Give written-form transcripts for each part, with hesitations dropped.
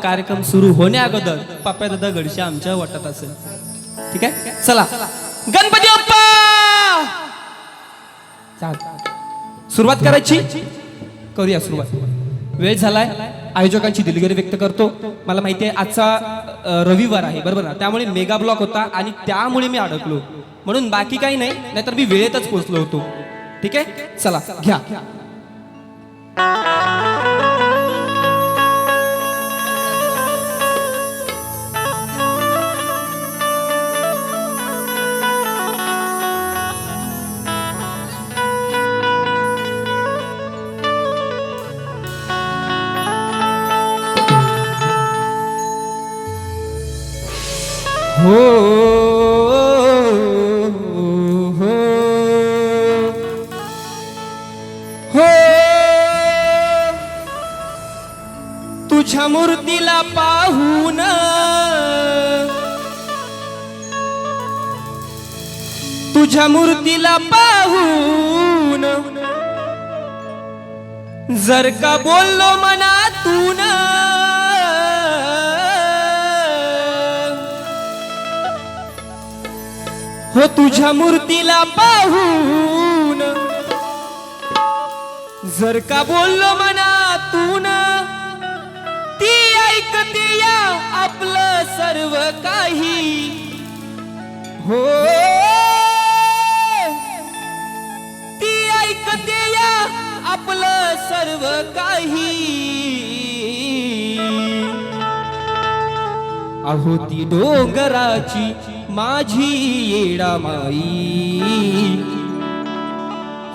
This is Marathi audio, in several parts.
कार्यक्रम सुरू होण्या अगोदर पप्पा दादा गडशे आमच्या वाटत असेल. ठीक आहे, चला गणपती बाप्पा सुरुवात करायची. करूया सुरुवात. वेळ झालाय. आयोजकांची दिलगिरी व्यक्त करतो. मला माहिती आहे आजचा रविवार आहे बरोबर ना, त्यामुळे मेगा ब्लॉक होता आणि त्यामुळे मी अडकलो, म्हणून बाकी काही नाही, नाहीतर मी वेळेतच पोहोचलो होतो. ठीक आहे, चला घ्या. हो हो हो तुझ्या मूर्तीला पाहून तुझ्या मूर्तीला पाहून जर का बोललो मनातून हो तुझ्या मूर्तीला पाहून जर का बोललो मनातून ती ऐकते या आपलं सर्व काही. हो ती ऐकते या आपलं सर्व काही. अहो ती डोंगराची माझी येडामाई.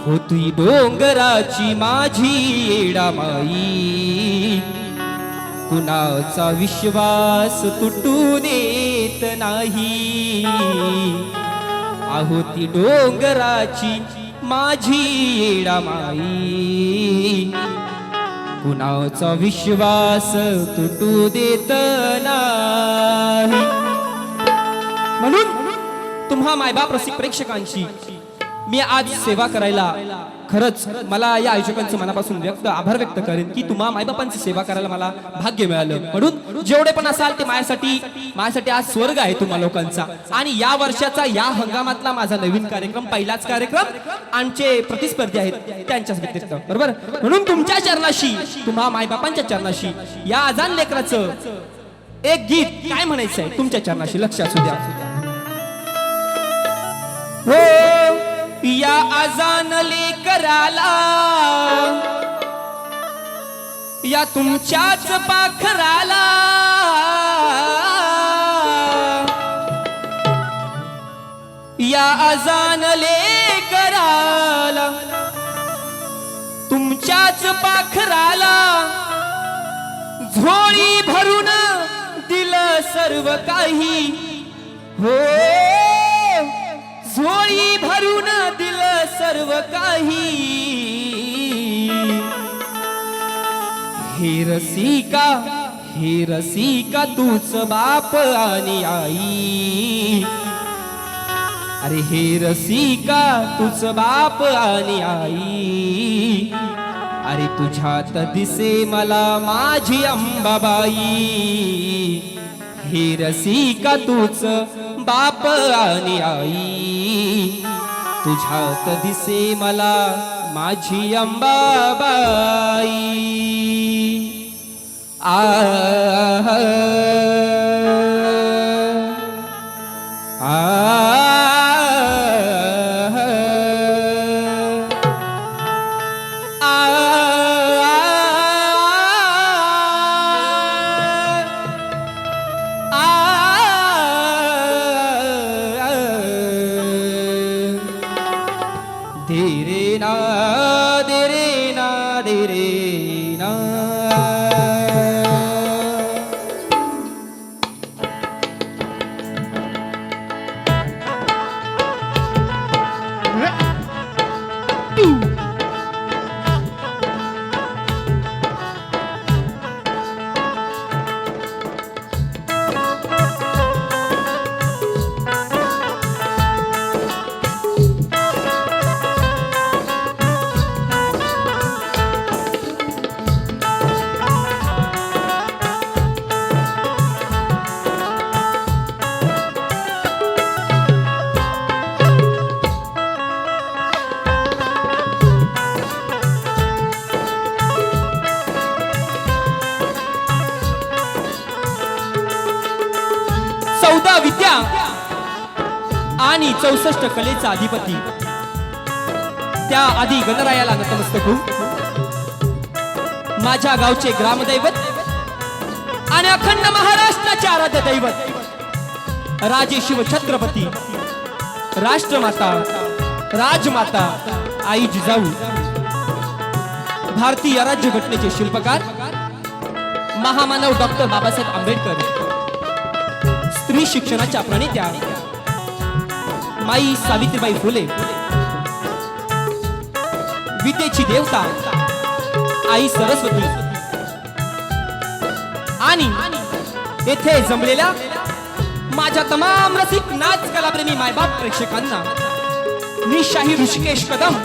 हो ती डोंगराची माझी येडामाई. कुणाचा विश्वास तुटू देत नाही. अहो ती डोंगराची माझी येडामाई. कुणाचा विश्वास तुटू देत नाही. म्हणून तुम्हा मायबाप रसिक प्रेक्षकांची मी आज सेवा करायला, खरंच मला या आयोजकांचं मनापासून आभार व्यक्त करेन की तुम्हा मायबापांची सेवा करायला मला भाग्य मिळालं. म्हणून जेवढे पण असाल ते माझ्यासाठी आज स्वर्ग आहे तुम्हा लोकांचा. आणि या वर्षाचा या हंगामातला माझा नवीन कार्यक्रम, पहिलाच कार्यक्रम, आमचे प्रतिस्पर्धी आहेत त्यांच्याच व्यतिरिक्त बरोबर. म्हणून तुमच्या चरणाशी, तुम्हा मायबापांच्या चरणाशी या आजान लेकराचं एक गीत काय म्हणायचं आहे तुमच्या चरणाशी लक्षात असू द्या. हो या आजान लेकराला या तुमच्याच पाखराला या आजान लेकराला तुमच्याच पाखराला झोळी भरून दिलं सर्व काही. हो झोळी भरून दिलं सर्व काही. हे रसिका तूच बाप आणि आई. अरे हे रसिका तूच बाप आणि आई. अरे तुझ्यात दिसे मला माझी अंबाबाई. हे रसिका तूच बाप आणि आई. तुझ्यात दिसे मला माझी अंबाबाई. आ धीरे ना दे रे ना दे रे ना. आणि 64 कलेचा अधिपती त्या आधी गणरायाला नतमस्तक होऊन माझ्या गावचे ग्रामदैवत आणि अखंड महाराष्ट्राचे आराध्य दैवत राजे शिव छत्रपती राष्ट्रमाता राजमाता आई जिजाऊ भारतीय राज्यघटनेचे शिल्पकार महामानव डॉक्टर बाबासाहेब आंबेडकर स्त्री शिक्षणाच्या प्रणेत्या माई सावित्रीबाई फुले विद्येची देवता आई सरस्वती आणि येथे जमलेल्या माझ्या तमाम रसिक नाच कलाप्रेमी मायबाप प्रेक्षकांना मी शाहीर ऋषिकेश कदम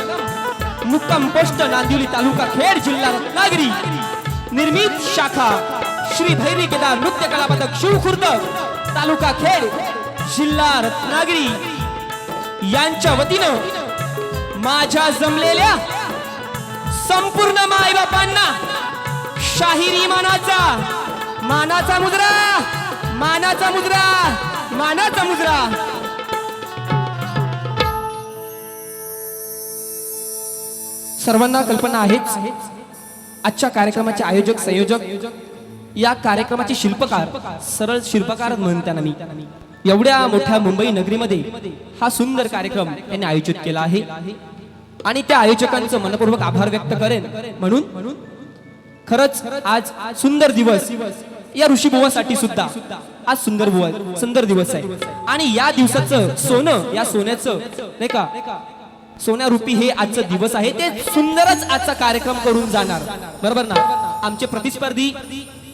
मुक्काम पोस्ट नांदिवली तालुका खेड जिल्हा रत्नागिरी निर्मित शाखा श्री भैरी केदार नृत्य कला पथक शिवखुर्द तालुका खेड जिल्हा रत्नागिरी यांच्या वतीनं माझ्या जमलेल्या संपूर्ण मायबापांना शाहिरी मानाचा मुजरा मानाचा मुजरा सर्वांना कल्पना आहेच आजच्या कार्यक्रमाचे आयोजक संयोजक या कार्यक्रमाचे शिल्पकार सरळ शिल्पकार म्हणताना मी एवढ्या मोठ्या मुंबई नगरीमध्ये हा सुंदर कार्यक्रम यांनी आयोजित केला आहे आणि त्या आयोजकांचं मनपूर्वक आभार व्यक्त करेन म्हणून खरंच आज सुंदर दिवस या ऋषीबुवासाठी सुद्धा आज सुंदर दिवस आहे आणि या दिवसाचं सोनं या सोन्याचं नाही का सोन्यारूपी हे आजचा दिवस आहे ते सुंदरच आजचा कार्यक्रम करून जाणार बरोबर ना आमचे प्रतिस्पर्धी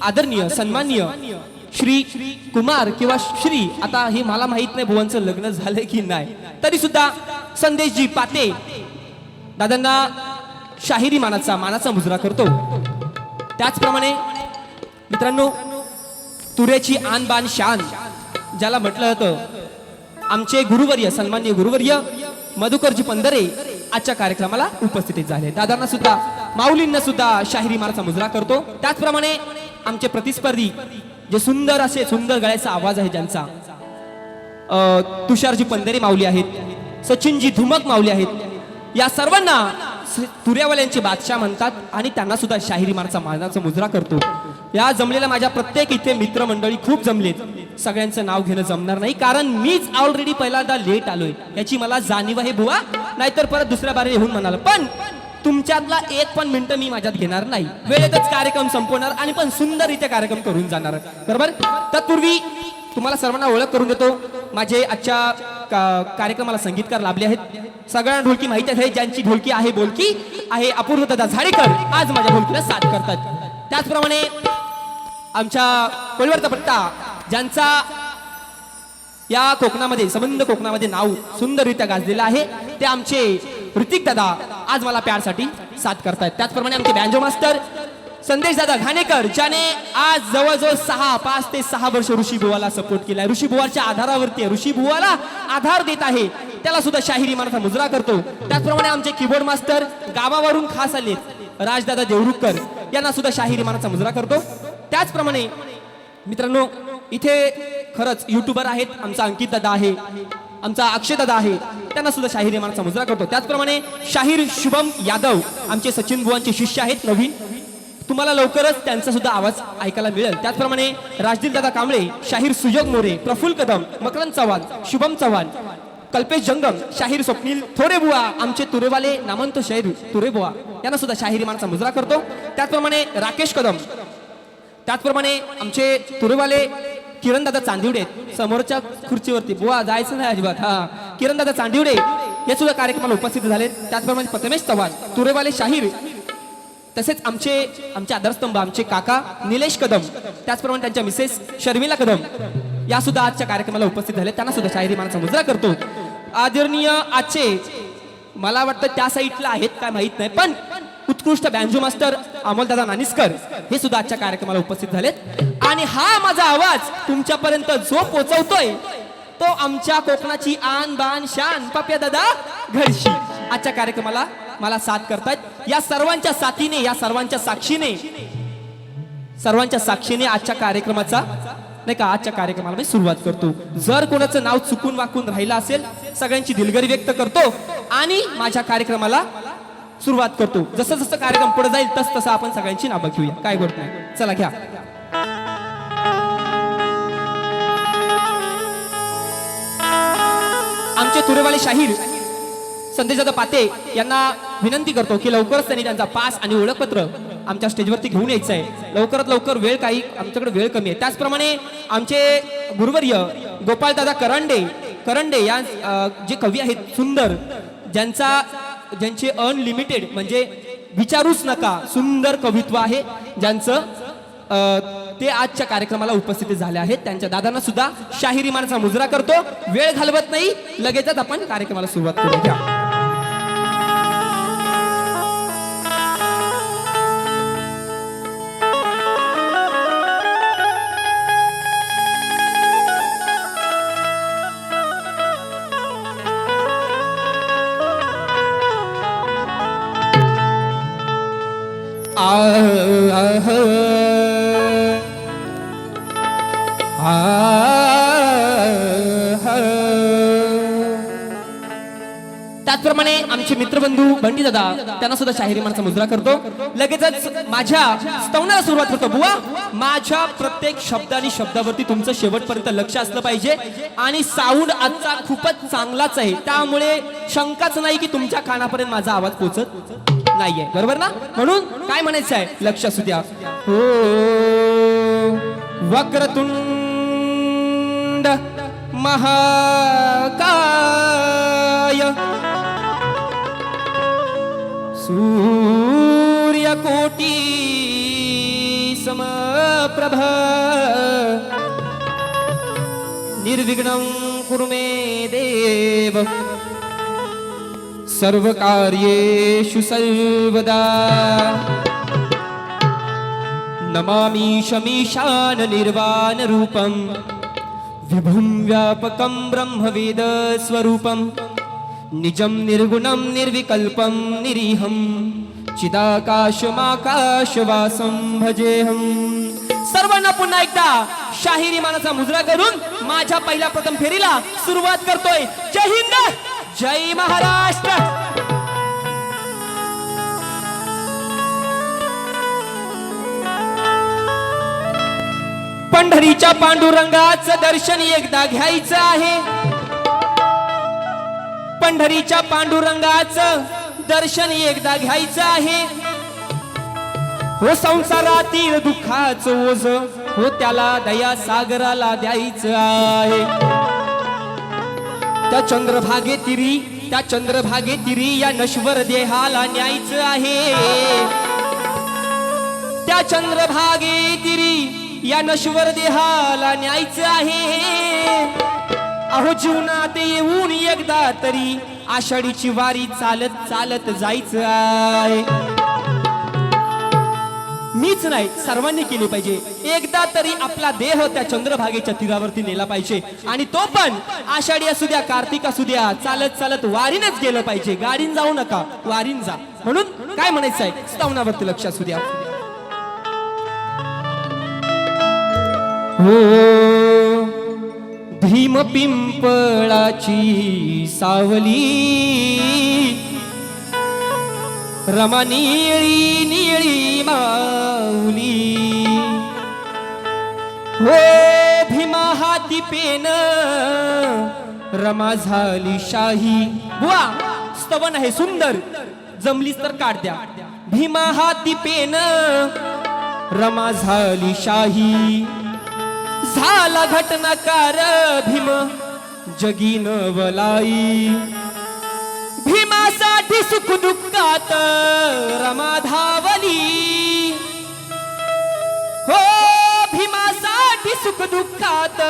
आदरणीय सन्माननीय श्री कुमार किंवा श्री आता हे मला माहित नाही बुवांचं लग्न झालंय की नाही तरी सुद्धा संदेशजी पाते दादांना शाहिरी मानाचा मुजरा करतो त्याचप्रमाणे मित्रांनो तुऱ्याची आन बान शान ज्याला म्हटलं जातं आमचे गुरुवर्य सन्माननीय गुरुवर्य मधुकरजी पंधरे आजच्या कार्यक्रमाला उपस्थित झाले दादांना सुद्धा माऊलींना सुद्धा शाहिरी मानाचा मुजरा करतो त्याचप्रमाणे आमचे प्रतिस्पर्धी जे सुंदर गळ्याचा आवाज आहे ज्यांचा तुषारजी पंधरे माऊली आहेत सचिनजी धुमक माऊली आहेत या सर्वांना तुऱ्यावाल्यांचे बादशाह म्हणतात आणि त्यांना सुद्धा शाहिरी मानाचा मुजरा करतो या जमलेल्या माझ्या प्रत्येक इथे मित्रमंडळी खूप जमलेत सगळ्यांचं नाव घेणं जमणार नाही कारण मीच ऑलरेडी पहिल्यांदा लेट आलोय याची मला जाणीव आहे बुवा नाहीतर परत दुसऱ्या बारे येऊन म्हणाल पण तुमच्यातला एक पण मिनिट मी माझ्यात घेणार नाही वेळेतच कार्यक्रम संपवणार आणि पण सुंदररित्या कार्यक्रम करून जाणार बरोबर तत्पूर्वी तुम्हाला सर्वांना ओळख करून देतो माझे आजच्या कार्यक्रमाला संगीतकार लाभले आहेत सगळ्यांना ढोलकी माहिती आहे ज्यांची ढोलकी आहे बोलकी आहे अपूर्व दादा झाडेकर आज माझ्या ढोलकीला साथ करतात त्याचप्रमाणे आमच्या कोळवरचा पट्टा ज्यांचा या कोकणामध्ये संबंध कोकणामध्ये नाव सुंदररित्या गाजलेलं आहे ते आमचे ऋतिक दादा आज मला प्यारसाठी साथ करतायत त्याचप्रमाणे आमचे बँजो मास्टर संदेश दादा घाणेकर ज्याने आज जवळजवळ 5 ते 6 वर्ष ऋषीबुवाला सपोर्ट केलाय ऋषीबुवाच्या आधारावरती ऋषीबुवाला आधार देत आहे त्याला सुद्धा शाहिरी मानाचा मुजरा करतो त्याचप्रमाणे आमचे कीबोर्ड मास्टर गावावरून खास आलेत राजदादा देवरुखकर यांना सुद्धा शाहिरी मानाचा मुजरा करतो त्याचप्रमाणे मित्रांनो इथे खरंच युट्यूबर आहेत आमचा अंकित दादा आहे आमचा अक्षय दादा आहे त्यांना सुद्धा शाहिरी मानाचा मुजरा करतो त्याचप्रमाणे शाहीर शुभम यादव आमचे सचिन बुवांचे शिष्य आहेत नवीन तुम्हाला लवकरच त्यांचा सुद्धा आवाज ऐकायला मिळेल त्याचप्रमाणे राजदीप दादा कांबळे शाहीर सुयोग मोरे प्रफुल्ल कदम मकरंद चव्हाण शुभम चव्हाण कल्पेश जंगम शाहीर स्वप्नील थोरे बुवा आमचे तुरेवाले नामवंत शाहीर तुरे बुवा यांना सुद्धा शाहिरी मानाचा मुजरा करतो त्याचप्रमाणे राकेश कदम त्याचप्रमाणे आमचे तुरेवाले किरण दादा चांदिवडे समोरच्या खुर्चीवरती बुवा जायचं नाही अजिबात किरण दादा चांदिवडे हे सुद्धा कार्यक्रमाला उपस्थित झाले त्याचप्रमाणे प्रथमेश चव्हाण तुरेवाले शाहीर तसेच आमचे आधारस्तंभ आमचे काका निलेश कदम त्याचप्रमाणे त्यांच्या मिसेस शर्मिला कदम या सुद्धा आजच्या कार्यक्रमाला उपस्थित झाले त्यांना सुद्धा शाहिरी मानाचा मुजरा करतो आदरणीय आजचे मला वाटतं त्या साईडला आहेत काय माहित नाही पण उत्कृष्ट बँजो मास्टर अमोलदादा नानिस्कर हे सुद्धा आजच्या कार्यक्रमाला उपस्थित झालेत आणि हा माझा आवाज तुमच्यापर्यंत जो पोहोचवतोय तो आमच्या कोकणाची आन बान शान पप्या दादा घडशी आजच्या कार्यक्रमाला मला साथ करतात या सर्वांच्या साथीने या सर्वांच्या साक्षीने आजच्या कार्यक्रमाचा नाही का आजच्या कार्यक्रमाला मी सुरुवात करतो. जर कोणाचं नाव चुकून वाकून राहिलं असेल सगळ्यांची दिलगिरी व्यक्त करतो आणि माझ्या कार्यक्रमाला सुरुवात करतो. जसं जसं कार्यक्रम पुढे जाईल तस तसं आपण सगळ्यांची नावं घेऊया. काय गोष्ट नाही. चला घ्या. आमचे तुरेवाले शाहीर संदेशदादा पाते यांना विनंती करतो की लवकरच त्यांनी त्यांचा पास आणि ओळखपत्र आमच्या स्टेजवरती घेऊन यायचं आहे. लवकरात लवकर वेळ काही आमच्याकडे वेळ कमी आहे. त्याचप्रमाणे आमचे गुरुवर्य गोपाळदादा करंडे या जे कवी आहेत सुंदर ज्यांचे अनलिमिटेड म्हणजे विचारूच नका सुंदर कवित्व आहे ज्यांचं ते आजच्या कार्यक्रमाला उपस्थित झाले आहेत. त्यांच्या दादांना सुद्धा शाहिरी मानाचा मुजरा करतो. वेळ घालवत नाही लगेचच आपण कार्यक्रमाला सुरुवात करूया. त्याचप्रमाणे आमचे मित्रबंधू बंटी दादा त्यांना सुद्धा शाहिरी मानाचा मुजरा करतो. लगेचच माझ्या स्तवनाला सुरुवात करतो. बुवा माझ्या प्रत्येक शब्द आणि शब्दावरती तुमचं शेवटपर्यंत लक्ष असलं पाहिजे आणि साऊंड आजचा खूपच चांगलाच आहे त्यामुळे शंकाच नाही की तुमच्या कानापर्यंत माझा आवाज पोहोचत नाहीये. बरोबर ना. म्हणून काय म्हणायचं आहे लक्ष असू द्या. हो वक्रतुंड महाकाय सूर्यकोटी समप्रभ निर्विघ्नं कुरु मे देव सर्वकार्येषु सर्वदा नमामि शमीशान निर्वाण रूपं विभुं व्यापकं ब्रह्मवेद स्वरूपं निजं निर्गुणं निर्विकल्पं निरीहं चिदाकाशमाकाशवासं भजेहं. सर्वांना पुन्हा एकदा शाहिरी मानाचा मुजरा करून माझ्या पहिल्या प्रथम फेरीला सुरुवात करतोय. जय हिंद जय महाराष्ट्र. पंढरीच्या पांडुरंगाचं दर्शन एकदा घ्यायचं आहे. पंढरीच्या पांडुरंगाचं दर्शन एकदा घ्यायचं आहे. हो संसारातील दुःखाचं ओझ हो त्याला दया सागराला द्यायचं आहे. त्या चंद्रभागे तिरी या नश्वर देहाला न्यायचं आहे. त्या चंद्रभागे तिरी या नश्वर देहाला न्यायचं आहे. अहो जीवनात येऊन एकदा तरी आषाढीची वारी चालत चालत जायचं आहे. मीच नाही सर्वांनी केली पाहिजे. एकदा तरी आपला देह त्या चंद्रभागेच्या तीरावरती नेला पाहिजे आणि तो पण आषाढी असू द्या कार्तिक असू द्या चालत चालत वारीनच गेलं पाहिजे. गाडीन जाऊ नका वारीन जा. म्हणून काय म्हणायचं आहे स्तवनावरती लक्ष असू द्या. हो भीम पिंपळाची सावली रमा निळी निळी माऊली हो भीमा हाती पेन रमा झाली शाही. बुवा स्तवन आहे सुंदर जमलीच तर काढ द्या. भीमा हाती पेन रमा झाली शाही झाला घटनाकार भीम जगीन वलाई. भीमासाठी सुख दुःखात रमा धावली हो भीमासाठी सुख दुःखात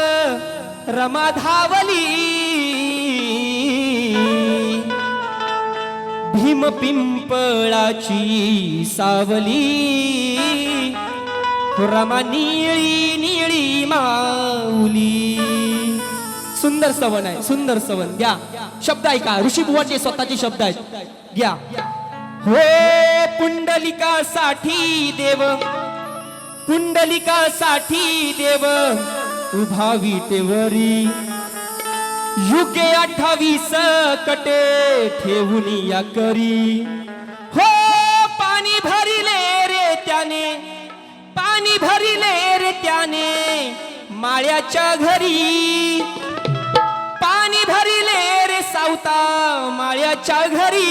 रमा धावली. भीम पिंपळाची सावली रमा निळी निळी माऊली. सुंदर सवन आहे सुंदर सवन. घ्या शब्द ऐका ऋषी बुवाचे स्वतःचे शब्द आहेत. घ्या हो पुंडलिकासाठी देव पुंडलिकासाठी देव उभा विटेवरी युगे 28 कटे ठेवून या करी हो पाणी भरिले रे त्याने पाणी भरिले रे त्याने माळ्याच्या घरी पाणी भरिले रे सावता माळ्याच्या घरी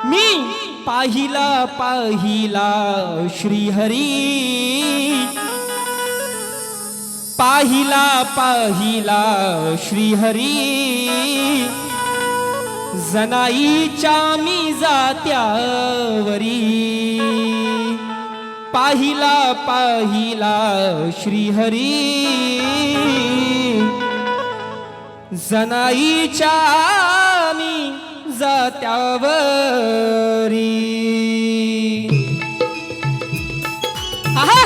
मी पाहिला पाहिला श्रीहरी पाहिला पाहिला श्रीहरी जनाईच्या मी जात्यावरी पाहिला पाहिला श्रीहरी जनाईच्या मी जात्यावरी आहा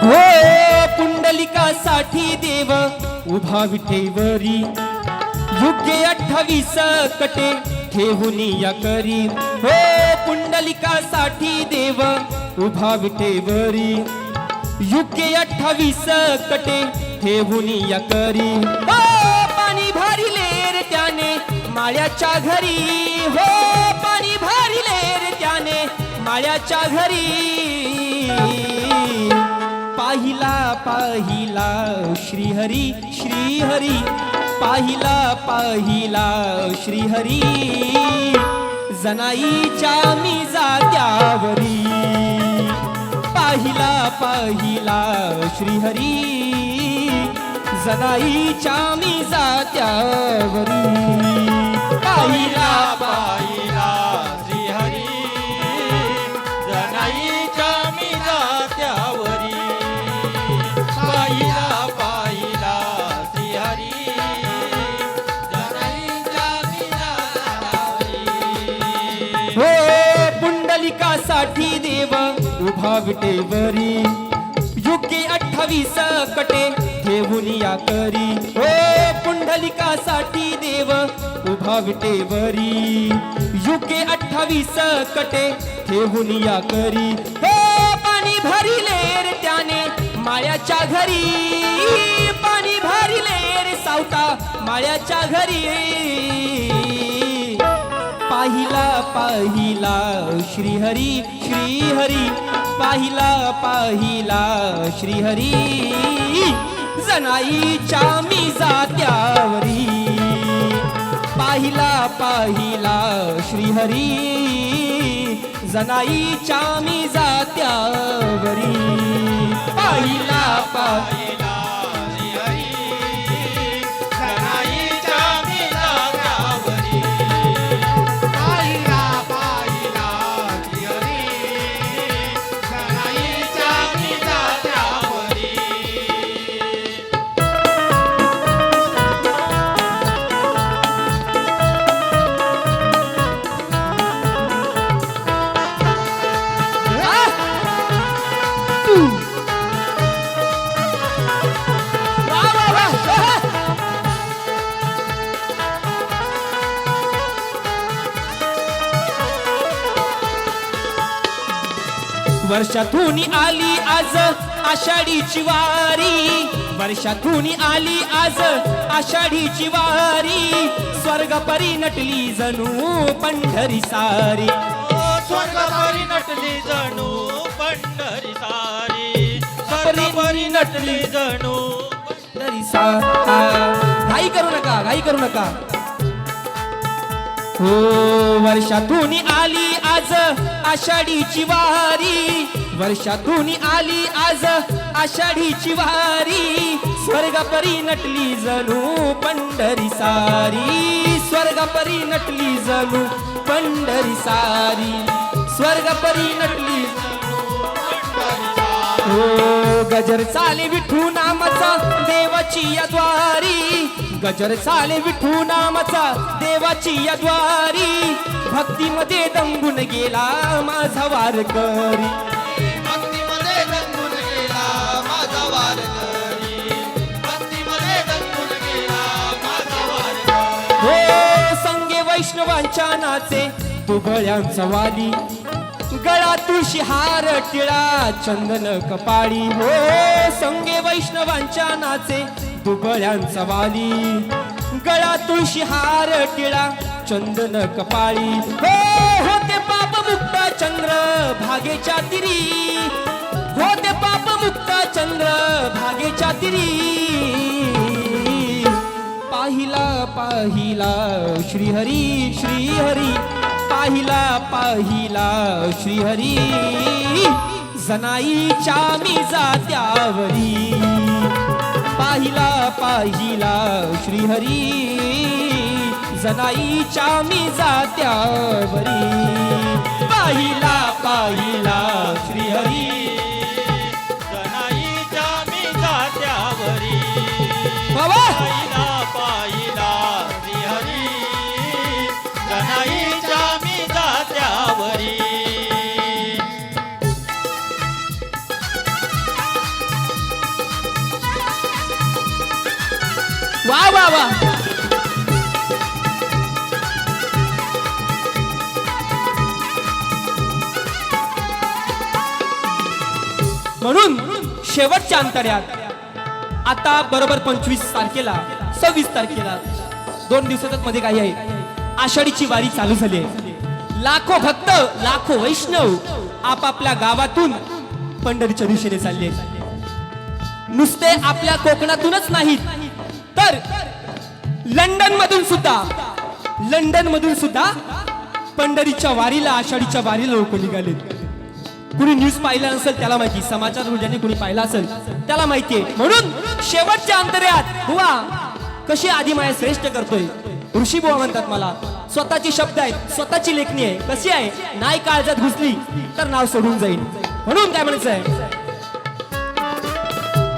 हो पुंडलिकासाठी देव उभा विठेवरी युगे 28 कटे ठेवून या करी हो पुंडलिकासाठी देव उभा विठेवरी युगे 28 कटे ठेवून या करी हो पाणी भरिले रे त्याने माळ्याच्या घरी हो पाणी भरिले रे त्याने माळ्याच्या घरी पाहिला पाहिला श्रीहरी श्रीहरी पाहिला पाहिला श्रीहरी जनाईच्या मी जात्यावरी पाहिला पाहिला श्रीहरी जनाईच्या मी जात्यावरी पाहिला पाहिला श्रीहरी जनाईच्या मी जात्यावरी पाहिला पाहिला श्रीहरी जनाईच्या मी जात्यावरी हो पुंडलिकासाठी देव उभा विटेवरी युगे 28 कटे ठेवून या करी हो पुंडलिकासाठी देव उभा विटेवरी युगे 28 कटे ठेवून या करी हो पाणी भरिले रे त्याने माळ्याच्या घरी पाणी भरिले रे सावता माळ्याच्या घरी पाहिला पाहिला श्रीहरी श्रीहरी पाहिला पाहिला श्रीहरी जनाईच्या मी जात्यावरी पाहिला पाहिला श्रीहरी जनाईच्या मी जात्यावरी पाहिला पाहिला श्रीहरी जनाईच्या मी जात्यावरी पाहिला पाहिला श्रीहरी जनाईच्या मी जात्यावरी वर्षातून आली आज आषाढीची वारी वर्षातून आली आज आषाढीची वारी स्वर्गपरी नटली जणू पंढरी सारी स्वर्गपरी नटली जणू पंढरी सारी स्वर्गपरी नटली जणू पंढरी घाई करू नका घाई करू नका हो वर्षातून आली आज आषाढीची वारी वर्षातून आली आज आषाढीची वारी स्वर्गपरी नटली जणू पंढरी सारी स्वर्गपरी नटली जणू पंढरी सारी स्वर्गपरी नटली हो गजर चाले विठू नामाचा देवाची या द्वारी, गजर चाले विठू नामाचा देवाची या द्वारी, भक्तीमध्ये दंगून गेला माझा वारकरी. भक्तीमध्ये दंगून गेला माझा वारकरी, भक्तीमध्ये दंगून गेला माझा वारकरी. हो संगे वैष्णवांच्या नाचे तुबळ्यांचा वाली, गळा तुळशी हार टिळा चंदन कपाळी. हो संगे वैष्णवांच्या नाचे दुबळ्यांचा वाली, गळा तुळशी हार टिळा चंदन कपाळी. हो होते पाप मुक्त चंद्र भागेच्या तिरी, होते पाप मुक्त चंद्र भागेच्या तिरी. पाहिला पाहिला श्रीहरी श्रीहरी, पाहिला पाहिला श्रीहरी, जनाईच्या मी जात्यावरी. पाहिला पाहिला श्रीहरी, जनाईच्या मी जात्यावरी. पाहिला पाहिला श्रीहरी, जनाईच्या मी जात्यावरी. बाबा पाहिला पाहिला श्रीहरी, जनाईच्या मी जात्यावरी. वा वा वा. म्हणून शेवटच्या अंतर्यात आता बरोबर 25 तारखेला 26 तारखेला 2 दिवसातच मध्ये काही आहे, आषाढीची वारी चालू झाली आहे. लाखो भक्त लाखो वैष्णव आपापल्या गावातून पंढरीच्या दिशेने चालले आहेत. नुसते आपल्या कोकणातूनच नाहीत तर लंडन मधून सुद्धा पंढरीच्या वारीला आषाढीच्या वारीला लोक निघालेत. कुणी न्यूज पाहिला नसेल त्याला माहिती, समाचार ज्यांनी कुणी पाहिला असेल त्याला माहितीये. म्हणून शेवटच्या अंतर्यात बुवा कशी आदिमाया श्रेष्ठ करतोय. ऋषी बुवा म्हणतात मला स्वतःची शब्द आहेत, स्वतःची लेखणी आहे, कशी आहे, नाही काळजात घुसली तर नाव सोडून जाईल. म्हणून काय म्हणायचंय,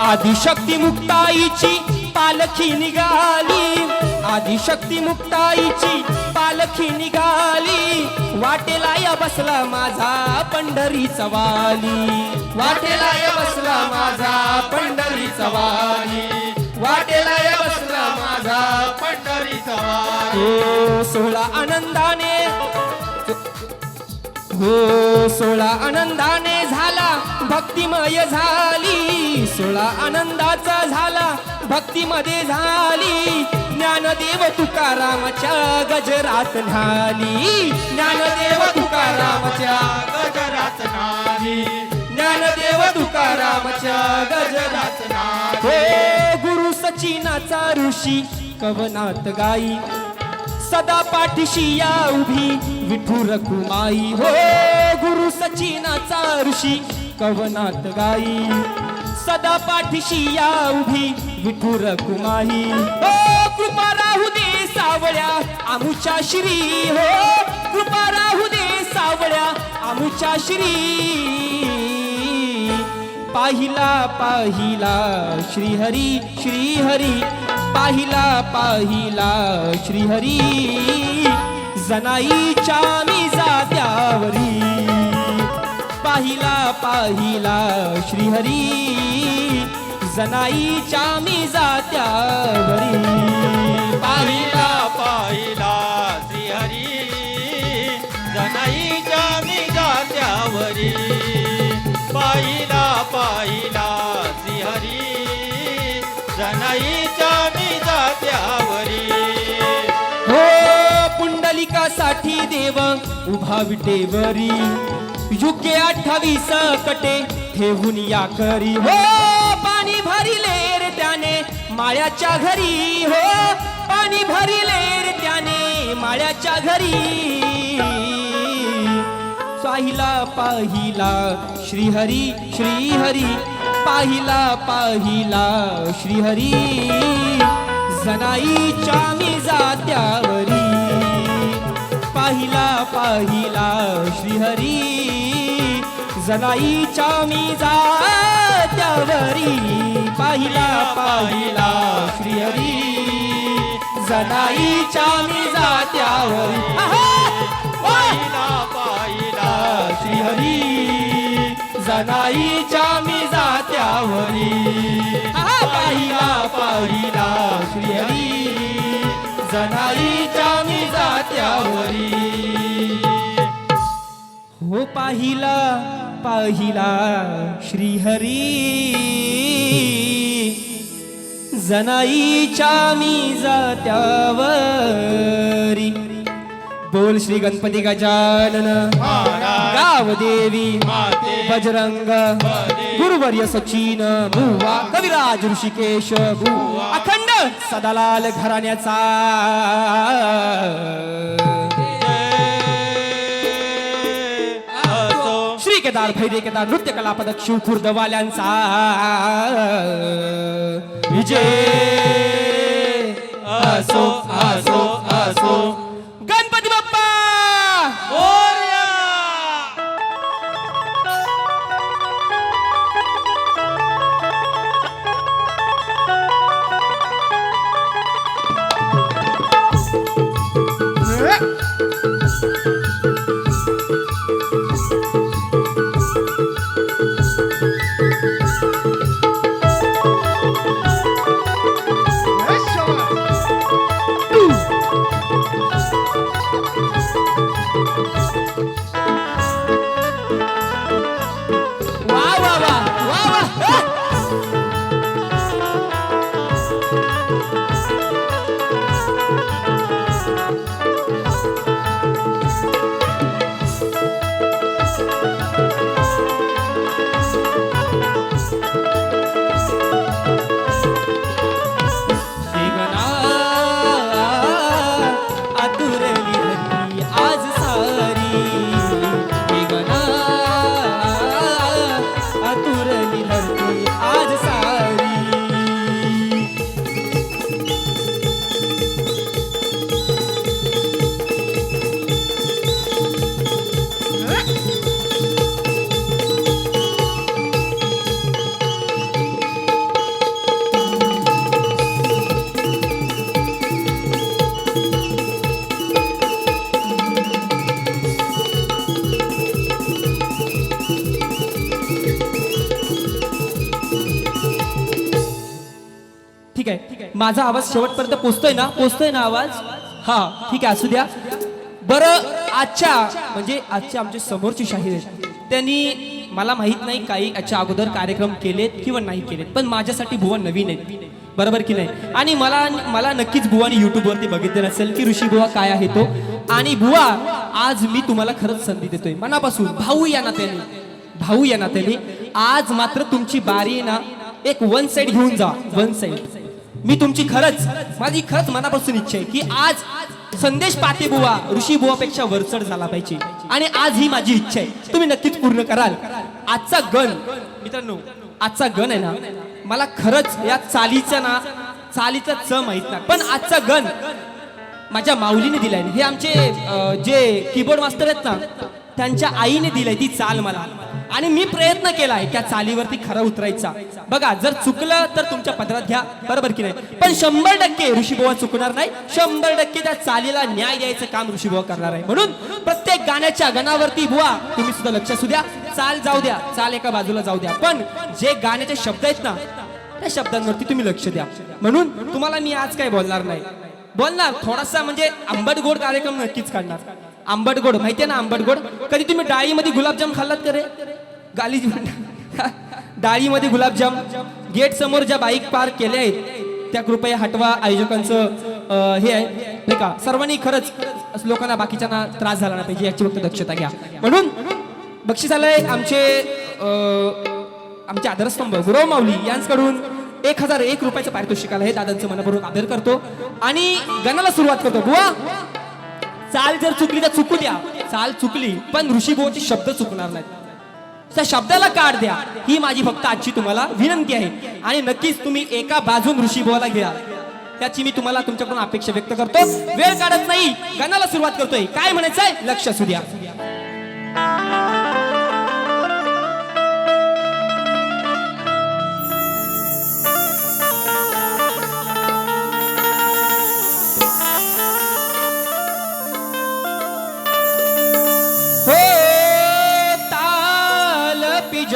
आदिशक्ती मुक्ताईची पालखी निघाली, आदिशक्ती मुक्ताईची पालखी निघाली, वाटेला या बसला माझा पंढरीचा वाली, वाटेला या बसला माझा पंढरीचा वाली, वाटेला या बसला माझा पंढरीचा वारी. हो सोहळा आनंदाने, हो सोहळा आनंदाने झाला भक्तिमय झाली, सोहळा आनंदाचा झाला भक्तीमध्ये झाली. ज्ञानदेव तुकारामाच्या गजरात न्हाली, ज्ञानदेव तुकारामाच्या गजरात नारी, ज्ञानदेव तुकारामाच्या गजरात नारी. हो गुरु सचिनाचा ऋषी कवनात गाई, सदा पाठीशी या उभी विठू रखुमाई. हो गुरु सचिनाचा ऋषी कवनात गाई, सदा पाठीशी या उभी विठू रखुमाई. हो कृपा राहू दे सावळ्या आमुच्या श्री, हो कृपा राहू दे सावळ्या आमुच्या श्री. पाहिला पाहिला श्रीहरी श्रीहरी, पाहिला पाहिला श्रीहरी, जनाईच्या मी जात्यावरी. पाहिला पाहिला श्रीहरी, जनाईच्या मी जात्यावरी. पाहिला पाहिला श्रीहरी, जनाईच्या मी जात्यावरी. पाहिला पाहिला श्रीहरी, जनाईच्या मी जात्यावरी. हो पुंडलिकासाठी देव उभा विटेवरी, युगे 28 कटे ठेवून या करी. हो पाणी भरिले रे त्याने माळ्याच्या घरी, हो पाणी भरिले रे त्याने माळ्याच्या घरी. पाहिला पाहिला श्रीहरी श्रीहरी, पाहिला पाहिला श्रीहरी, जनाईच्या मी जात्यावरी. पाहिला पाहिला श्रीहरी, जनाईच्या मी जात्यावरी पाहिला पाहिला श्रीहरी जनाईच्या मी जात्यावरी पाहिला पाहिला श्रीहरी जनाईच्या मी जात्यावरी पाहिला पाहिला श्रीहरी जनाईच्या मी जात्यावरी हो पाहिला पाहिला श्रीहरी जनाईच्या मी जात्यावरी बोल श्री गणपती गजानन गावदेवी माते बजरंग गुरुवर्य सचिन भुवा कविराज ऋषिकेश भुवा अखंड सदालाल घराण्याचा श्री केदार भैरे केदार नृत्य कला पदक शिवखुर्दवाल्यांचा विजय असो असो असो गणपती बाप्पा मोरया. वा वा वा वा वा शेगना आतुरली हरी आज सारी शेगना आतुरली हरी आज सारी ठीक आहे माझा आवाज शेवटपर्यंत पोचतोय ना आवाज हा ठीक आहे असू द्या बरं आजच्या आजच्या आमचे समोरची शाहीर आहेत त्यांनी मला माहित नाही काही याच्या अगोदर कार्यक्रम केलेत किंवा नाही केलेत पण माझ्यासाठी बुवा नवीन आहेत बरोबर की नाही आणि मला नक्कीच बुवानी YouTube वरती बघितलं असेल की ऋषी बुवा काय आहे तो आणि बुवा आज मी तुम्हाला खरंच संधी देतोय मनापासून भाऊ या नात्याने आज मात्र तुमची बारी आहे ना एक वन साइड घेऊन जा वन साइड मी तुमची माझी खरंच मनापासून इच्छा आहे की आज संदेश पाटे बुवा ऋषी बुवापेक्षा वरचढ झाला पाहिजे आणि आज ही माझी इच्छा आहे तुम्ही नक्कीच पूर्ण कराल आजचा गण मित्रांनो आजचा गण आहे ना मला खरंच या चालीचा च माहित नाही पण आजचा गण माझ्या माऊलीने दिलाय हे आमचे जे कीबोर्ड मास्टर आहेत ना त्यांच्या आईने दिलाय ती चाल मला आणि मी प्रयत्न केलाय त्या चालीवरती खरा उतरायचा बघा जर चुकलं तर तुमच्या पदरात घ्या बरोबर की नाही पण 100% ऋषीबुवा चुकणार नाही 100% त्या चालीला न्याय द्यायचं काम ऋषीबुवा करणार आहे म्हणून प्रत्येक गाण्याच्या गणावरती बुवा तुम्ही सुद्धा लक्ष असू द्या चाल जाऊ द्या चाल एका बाजूला जाऊ द्या पण जे गाण्याचे शब्द आहेत ना त्या शब्दांवरती तुम्ही लक्ष द्या म्हणून तुम्हाला मी आज काय बोलणार थोडासा आंबट गोड कार्यक्रम नक्कीच काढणार आंबट गोड माहितीये ना आंबट गोड कधी तुम्ही डाळीमध्ये गुलाबजाम खाल्लात का रे डाळीमध्ये गुलाबजाम गेट समोर ज्या बाईक पार्क केल्या आहेत त्या कृपया हटवा आयोजकांचं हे आहे नाही का सर्वांनी खरंच लोकांना बाकीच्यांना त्रास झाला नाही पाहिजे याची फक्त दक्षता घ्या म्हणून बक्षिसालय आमचे आधारस्तंभ गुरव माऊली यांच्याकडून 1001 रुपयाचं पारितोषिक आलं आहे दादांचं मनापूर्वक आदर करतो आणि गणाला सुरुवात करतो बुवा चाल जर चुकली तर चुकू द्या चाल चुकली पण ऋषीबुवाचे शब्द चुकणार नाहीत त्या शब्दाला काढ द्या ही माझी फक्त आजची तुम्हाला विनंती आहे आणि नक्कीच तुम्ही एका बाजून ऋषीबुवाला घ्या त्याची मी तुम्हाला तुमच्याकडून अपेक्षा व्यक्त करतो वेळ काढत नाही गणाला सुरुवात करतोय काय म्हणायचंय लक्ष असू द्या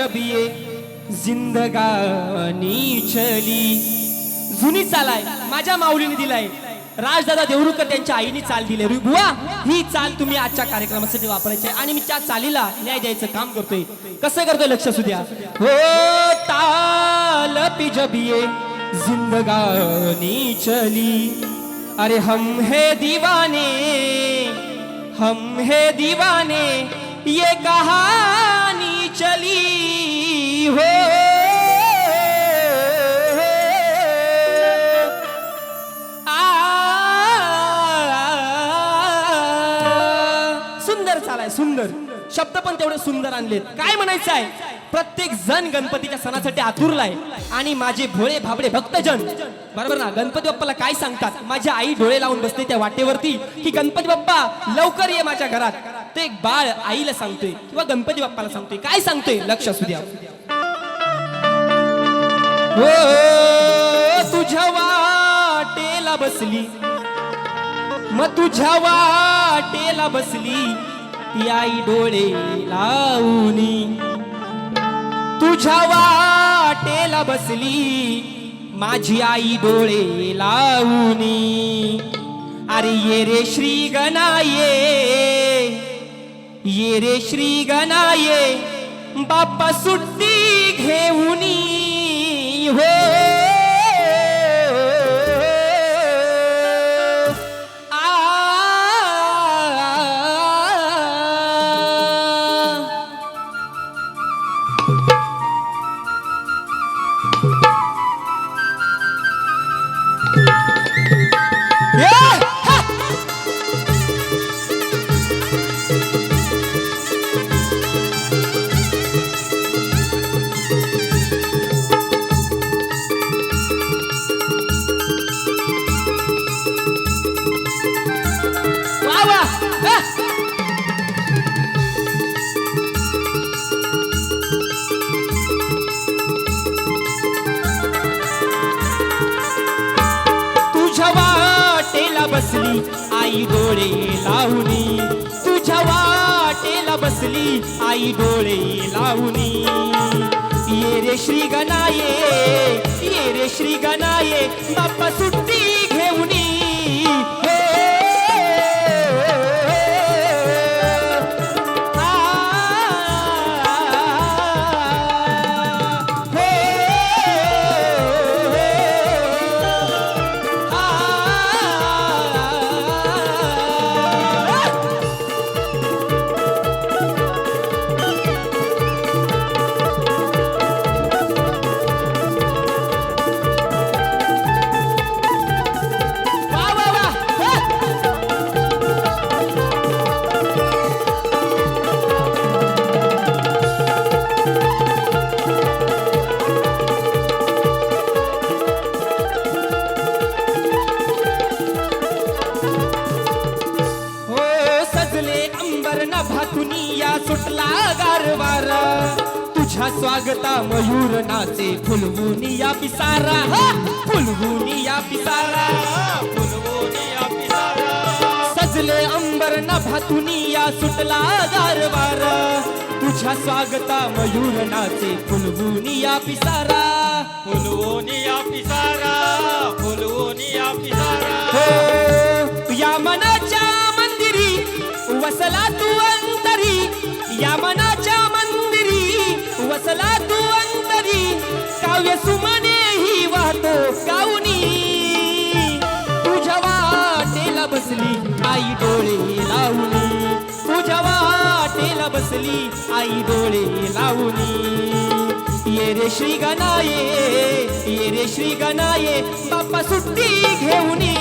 जब ये जिंदगानी चली. जुनी चाल आहे, माझ्या माऊलीने दिलाय. राजदादा देवरुकर त्यांच्या आईने चाल दिली. बुवा, ही चाल तुम्ही आजच्या कार्यक्रमासाठी वापरायची आहे आणि मी त्या चालीला न्याय द्यायचं काम करतोय. कसं करतोय लक्ष असू द्या. हो ताल पे जब ये जिंदगानी चली, अरे हम है दीवाने, हम है दीवाने, ये कहानी चली. हो सुंदर चालाय, सुंदर शब्द पण तेवढे सुंदर आणलेत. काय म्हणायचं आहे, प्रत्येक जण गणपतीच्या सणासाठी आतुरलाय आणि माझे भोळे भाबडे भक्तजन बरोबर ना. गणपती बाप्पाला काय सांगतात, माझी आई डोळे लावून बसते त्या वाटेवरती की गणपती बाप्पा लवकर ये माझ्या घरात. ते एक बाळ आईला सांगतोय किंवा गणपती बाप्पाला सांगतोय. काय सांगतोय लक्ष असू द्या. हो तुझ्या वाटेला बसली, मग तुझ्या वाटेला बसली ती आई डोळे लावूनी. तुझ्या वाटेला बसली माझी आई डोळे लावूनी. अरे ये रे श्री गणाये, ये रे श्री गणाये, बाप्पा सुट्टी घेऊनी. हो बसली आई डोळे लावणी. तुझ्या वाटेला बसली आई डोळे लावणी. ये रे श्री गणाये, ये रे श्री गणाये, बाप्पा सुट्टी घेऊनी. सुटला गारवारा तुझ्या स्वागता मयूर नाचे फुलवूनी या पिसारा. फुलवूनी या पिसारा, फुलवूनी या पिसारा. सजले अंबर नभातुनी या सुटला गारवारा तुझ्या स्वागता मयूर नाचे फुलवूनी या पिसारा. फुलवूनी या पिसारा, फुलवूनी या पिसारा. हो या मनाच्या मंदिरी वसला तू अंतरी, या मनाच्या मंदिरी वसला तू अंतरी. काव्य सुमने ही वाहतो गाऊनी. तुझ्या वाटेला बसली आई डोळे लावणी. तुझ्या वाटेला बसली आई डोळे लावणी. ये रे श्री गणाये, ये रे श्री गणाये, बाप्पा सुट्टी घेऊनी.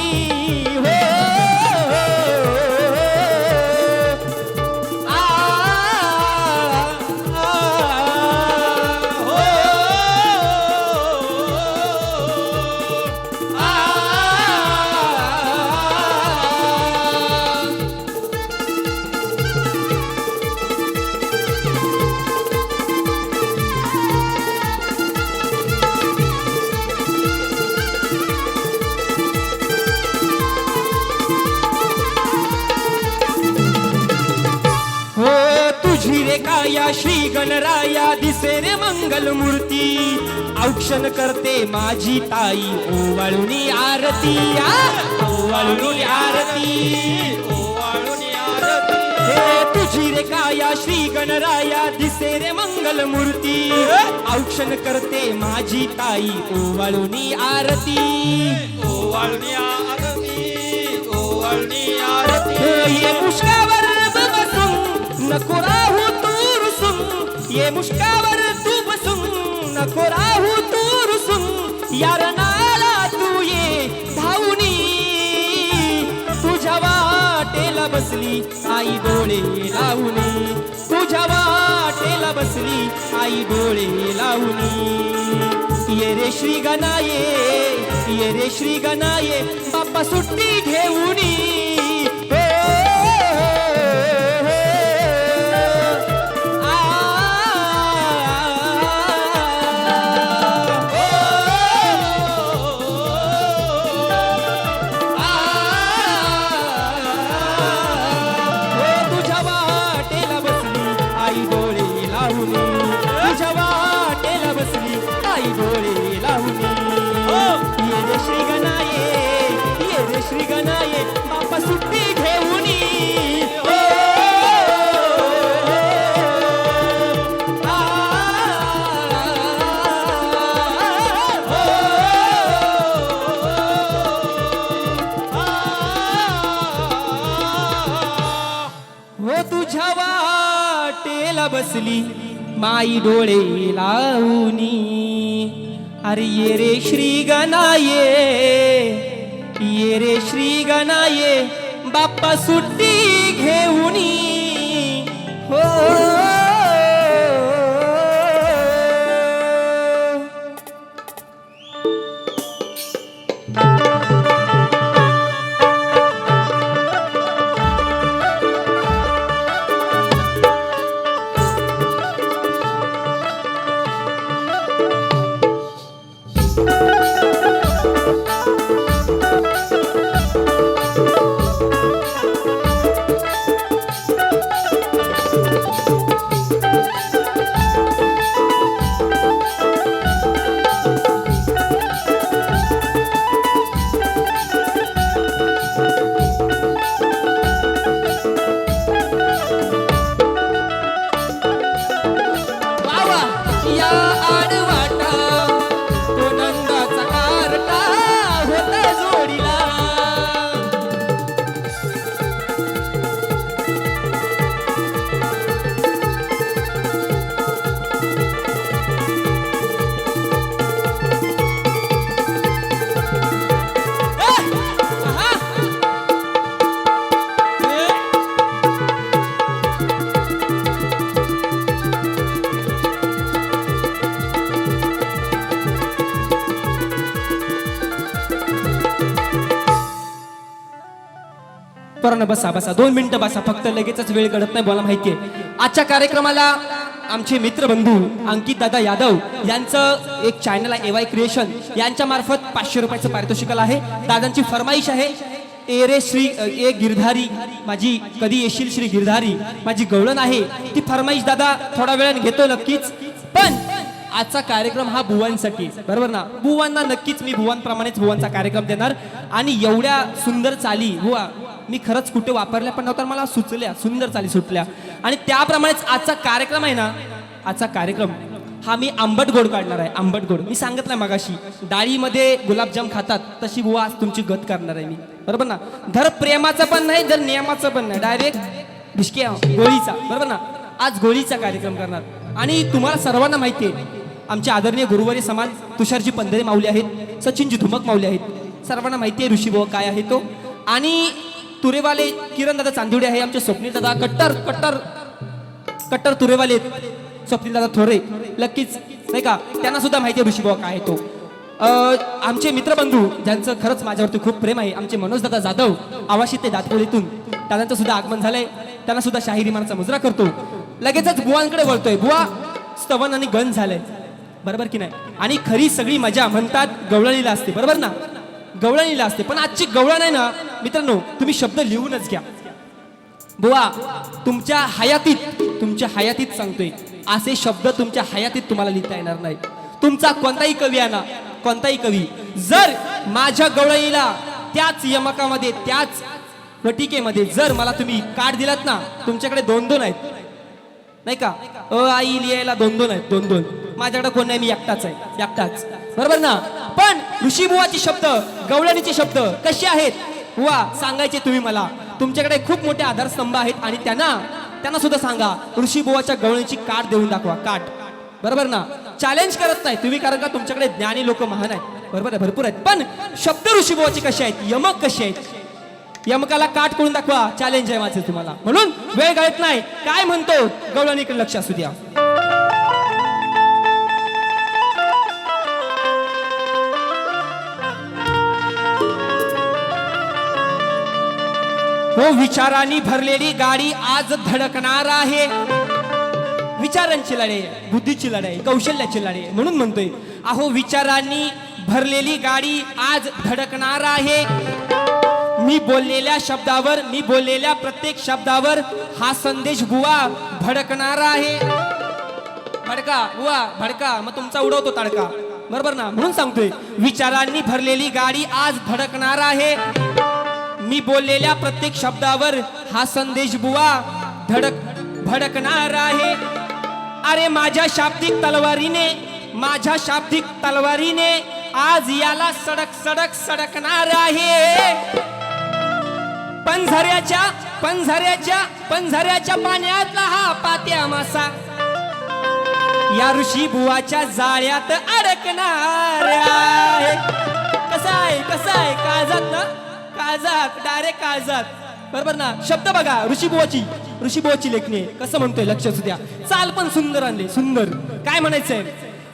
काया श्री गणराया दिसे रे मंगल मूर्ती औक्षण करते माझी ताई ओवाळुनी आरती ओवाळुनी आरती ओवाळूनी आरती हे तुझी रे काया श्री गणराया दिसे रे मंगल मूर्ती औक्षण करते माझी ताई ओवाळुनी आरती ओवाळूनी आरती ओवाळूनी आरती ये मुष्कावर बसून नको राहू तू रुसून ये मुष्कावर तू बसून नको राहू तू रुसून यार नाला तू ये धावूनी तुझ्या वाटेला बसली आई डोळे लावूनी तुझ्या वाटेला बसली आई डोळे लावूनी ये रे श्री गणाये ये रे श्री गणाये बाप्पा सुट्टी घेऊनी श्री गणाये बाप्पा सुट्टी घेऊनी हो तुझ्या वाटेला बसली माई डोळे लावूनी अरे ये रे श्री गणाये ये रे श्री गणाये बाप्पा सुट्टी घेऊनी हो पोरांनो बसा बसा 2 मिनिटं बसा फक्त लगेचच वेळ गडत नाही बोला माहितीये आजच्या कार्यक्रमाला आमचे मित्रबंधू अंकित दादा यादव यांचं एक चॅनल आहे एवाय क्रिएशन यांच्या मार्फत 500 रुपयाचं पारितोषिक आहे दादांची फरमाईश आहे ए रे श्री ए गिरधारी माझी कधी येशील श्री गिरधारी माझी गवळण आहे ती फरमाईश दादा थोडा वेळाने घेतो नक्कीच पण आजचा कार्यक्रम हा बुवांसाठी बरोबर ना बुवांना नक्कीच मी बुवांप्रमाणेच बुवांचा कार्यक्रम देणार आणि एवढ्या सुंदर चाली बुवा मी खरंच कुठे वापरल्या पण नव्हत्या मला सुचल्या सुंदर चाली सुटल्या आणि त्याप्रमाणेच आजचा कार्यक्रम आहे ना आजचा कार्यक्रम हा मी आंबट गोड काढणार आहे आंबट गोड मी सांगितलं मगाशी डाळीमध्ये गुलाबजाम खातात तशी बुवा आज तुमची गत करणार आहे मी बरोबर ना धर प्रेमाचं पण नाही जर नियमाचं पण नाही डायरेक्ट भिष्क्या गोळीचा बरोबर ना आज गोळीचा कार्यक्रम करणार आणि तुम्हाला सर्वांना माहिती आहे आमचे आदरणीय गुरुवारी समान तुषारजी पंधरे माऊली आहेत सचिनजी धुमक माऊली आहेत सर्वांना माहिती आहे ऋषीबुवा काय आहे तो आणि तुरेवाले किरण दादा चांदिवडे आहे आमचे स्वप्नील दादा कट्टर कट्टर कट्टर तुरेवाले स्वप्नील दादा थोरे नक्कीच नाही का त्यांना सुद्धा माहिती आहे ऋषीबुवा काय आहे तो आमचे मित्रबंधू ज्यांचं खरंच माझ्यावरती खूप प्रेम आहे आमचे मनोज दादा जाधव आवाशी ते दातपोळीतून दादांचं सुद्धा आगमन झालंय त्यांना सुद्धा शाहिरी मानाचा मुजरा करतो लगेचच बुवांकडे वळतोय बुवा स्तवन आणि गण झालंय बरोबर की नाही आणि खरी सगळी मजा म्हणतात गवळणीला असते बरोबर ना गवळणीला असते पण आजची गवळण आहे ना मित्रांनो तुम्ही शब्द लिहूनच घ्या बुवा तुमच्या हयातीत तुमच्या हयातीत सांगतोय, असे शब्द तुमच्या हयातीत तुम्हाला लिहिता येणार नाही. तुमचा कोणताही कवी आणा, कोणताही कवी, जर माझ्या गवळईला त्याच यमकामध्ये, त्याच वटिकेमध्ये जर मला तुम्ही काठ दिलात ना, तुमच्याकडे 2-2 आहेत नाही का, आई लिहायला 2-2 आहेत, 2-2. माझ्याकडे कोण नाही, मी एकटाच आहे, एकटाच, बरोबर ना. पण ऋषीबुवाचे शब्द, गवळणीचे शब्द कसे आहेत बुवा सांगायचे तुम्ही मला. तुमच्याकडे खूप मोठे आधारस्तंभ आहेत आणि त्यांना सुद्धा सांगा ऋषीबुवाच्या गवळणीची काठ देऊन दाखवा, काठ, बरोबर ना. चॅलेंज करत नाही तुम्ही, कारण का तुमच्याकडे ज्ञानी लोक महान आहेत, बरोबर आहे, भरपूर आहेत. पण शब्द ऋषीबुवाचे कसे आहेत, यमक कसे आहेत, यमकाला काठ करून दाखवा, चॅलेंज आहे माझं तुम्हाला. म्हणून वेळ घालत नाही, काय म्हणतो गवळणीकडे लक्ष असू द्या. हो विचारांनी भरलेली गाडी आज धडकणार आहे. विचारांची लढाई, बुद्धीची लढाई, कौशल्याची लढाई. म्हणून म्हणतोय, अहो विचारांनी भरलेली गाडी आज धडकणार आहे. मी बोललेल्या शब्दावर, मी बोललेल्या प्रत्येक शब्दावर हा संदेश बुवा भडकणार आहे. भडका बुवा, भडका, मग तुमचा उडवतो तडका, बरोबर ना. म्हणून सांगतोय, विचारांनी भरलेली गाडी आज धडकणार आहे. मी बोललेल्या प्रत्येक शब्दावर हा संदेश बुवा भडकणार आहे. अरे माझ्या शाब्दिक तलवारीने, माझ्या शाब्दिक तलवारीने आज याला सडक सडक सडकणार आहे. पंझऱ्याच्या पाण्यातला हा पात्या मासा या ऋषी बुवाच्या जाळ्यात अडकणार आहे. कसा आहे काळजात ना, काळजात, डायरेक्ट काळजात, बरोबर ना. शब्द बघा ऋषीबुवाची लेखणी कसं म्हणतोय, लक्ष असू द्या. चाल पण सुंदर आणले, सुंदर. काय म्हणायचंय,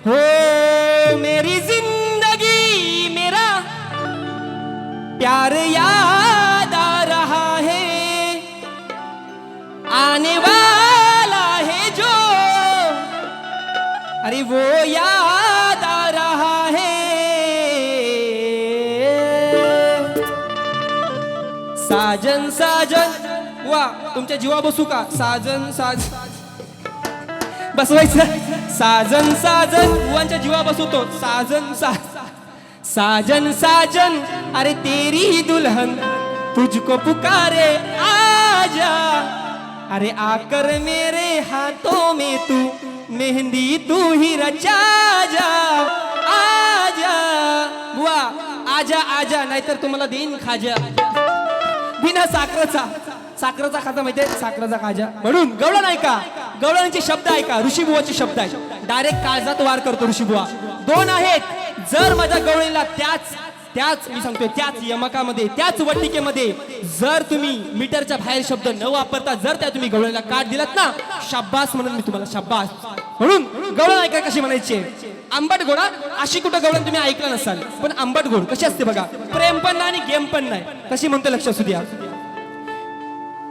हो मेरी जिंदगी मेरा प्यार याद आ रहा है, आने वाला है जो, अरे वो याद आ रहा है. साजन साजन, वा तुमच्या जीवा बसू का, साजन बसवायचं, साजन साजन, बुवांच्या जीवा बसवतो, साजन साजन साजन, अरे तेरी दुल्हन तुझको पुकारे आजा, अरे आकर मेरे हाथों में तू मेहंदी तू ही रचा जा, आजा बुवा, आजा आजा, नाहीतर तुम्हाला देईन खाजा, बिना साखरेचा खाजा, माहितीये साखरेचा खाजा. म्हणून गवळण ऐका, गवळणचे शब्द ऐका, ऋषीबुवाचे शब्द आहेत, डायरेक्ट काळजात वार करतो ऋषीबुवा. 2 आहेत. जर माझ्या गवळणीला त्याच मी सांगतोय, त्याच यमकामध्ये, त्याच वटिकेमध्ये जर तुम्ही मीटरच्या बाहेर शब्द न वापरता जर त्या तुम्ही गवळणीला काठ दिलात ना, शाब्बास म्हणून मी तुम्हाला शाब्बास. म्हणून गवळण ऐका कशी म्हणायची, आंबट गोडा. अशी कुठं गवळण तुम्ही ऐकलं नसाल, पण आंबट गोड कशी असते बघा, प्रेम पण नाही आणि गेम पण नाही. कशी म्हणतो लक्ष असू द्या.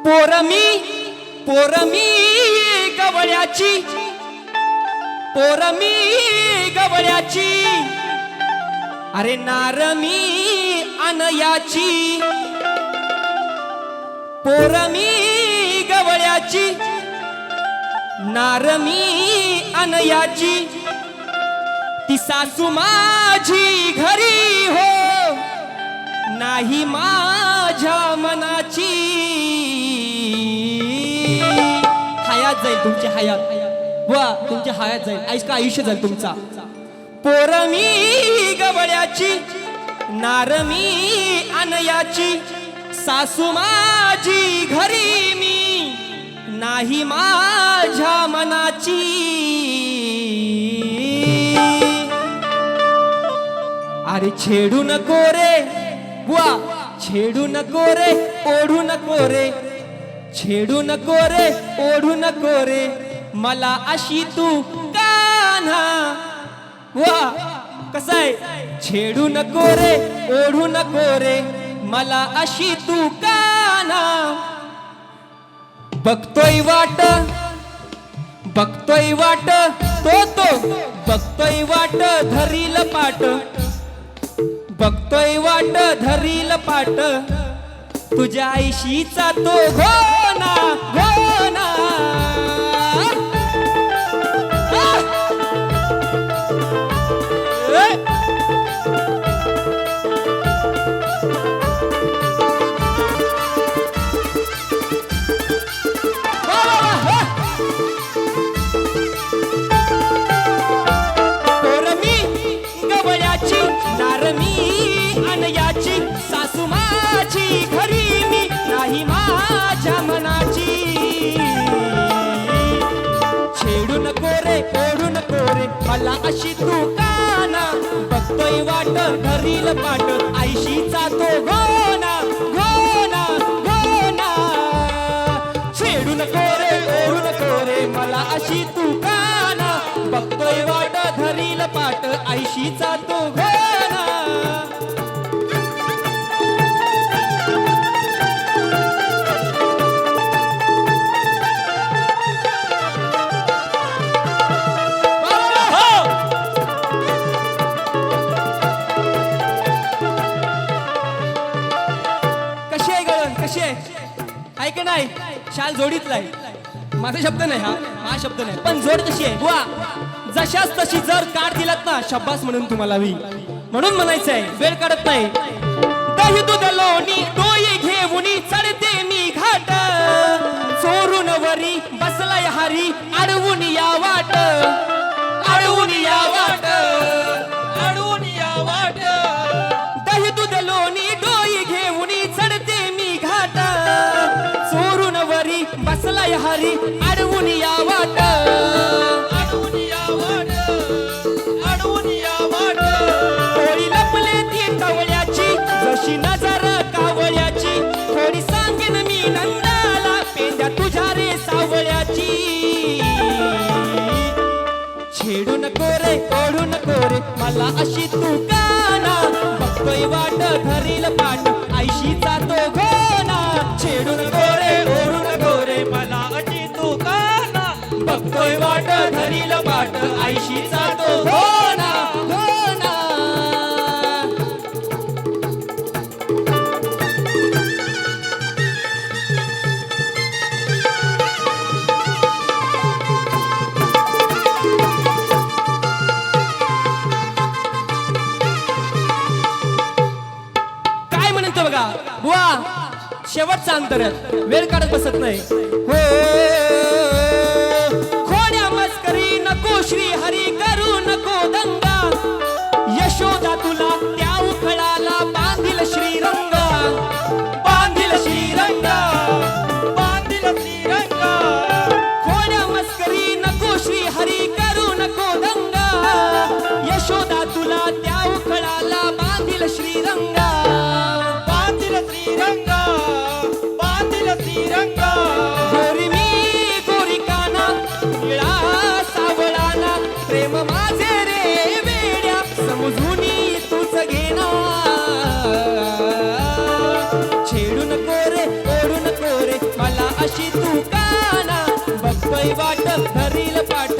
पोरमी गवळ्याची, पोरमी गवळ्याची, अरे नारमी अनयाची, पोरमी गवळ्याची, नारमी अनयाची, ती सासू माझी घरी हो नाही माझ्या मनाची. हयात जाईल तुमची, हयात वा तुमची हयात जाईल, ऐका आयुष्य जाईल तुमचा. पोरमी गवळ्याची, नारमी अनयाची, सासू माझी घरी मी नाही माझ्या मनाची. अरे छेडू नको रे बुवा, छेडू नको रे, ओढू नको रे, छेडू नको रे, ओढू नको रे, मला अशी तू कान्हा. वा कसं आहे, छेडू नको रे, ओढू नको रे, मला अशी तू कान्हा. बघतोय वाट तो बघतोय वाट धरील पाट, बघतोय वाट धरील पाट, तुझ्या आईशीचा तो घोना घोना. अशी तू काना बघतोय वाट धरील पाट आईशीचा तो घोना घोना घोना छेडू नको रे ओढू नको रे मला अशी तू काना बघतोय वाट धरील पाट आईशीचा तो घोना आहे की नाही शाल जोडीतलाय माझा शब्द नाही हा शब्द नाही पण जोड कशी आहे बुवा जशाच तशी जर काढ दिलात ना शब्बास म्हणून तुम्हाला मी म्हणून म्हणायचंय वेळ काढत नाही दही दूध लोणी डोई घेऊनी चढते मी घाट चोरून वरी बसलाय हारी अडवून या वाट अडवून या वाट अडवून या वाट दही दूध लोणी डोई घेऊनी चढते मी घाट चोरून वरी बसलाय हरी अडवून या वाट अडवून या वाट अडवून या वाट थोडी लपले ती कवळ्याची जशी नजर कावळ्याची थोडी सांगेन मी नंदाला पेंद्या तुझ्या रे सावळ्याची छेडू नको रे ओढू नको रे मला अशी तू काना बघतोय वाट धरील पाट आईशीचा तो घोना छेडू नको रे ओढू नको रे मला अशी तू काना बघतोय वाट धरील पाट आईशीचा तो घोना घोना काय म्हणतो बघा बुवा शेवटचा अंतर वेळ काढत बसत नाही हो खोड्या मस्करी नको श्री हरी करू नको दंगा यशोदा तुला त्या उखळाला बांधील श्रीरंगा बांधील श्रीरंगा बांधील श्रीरंगा खोड्या मस्करी नको श्री हरी करू नको दंगा यशोदा तुला त्या उखळाला बांधील श्रीरंगा बांधील श्रीरंगा बांधील श्रीरंगा गोरी मी गोरी काना निळा सावळाना प्रेम माझे रे वेड्या समजून तूच घेना छेडू नको रे ओढू नको रे मला अशी तू काना बघतोय वाट धरील पाट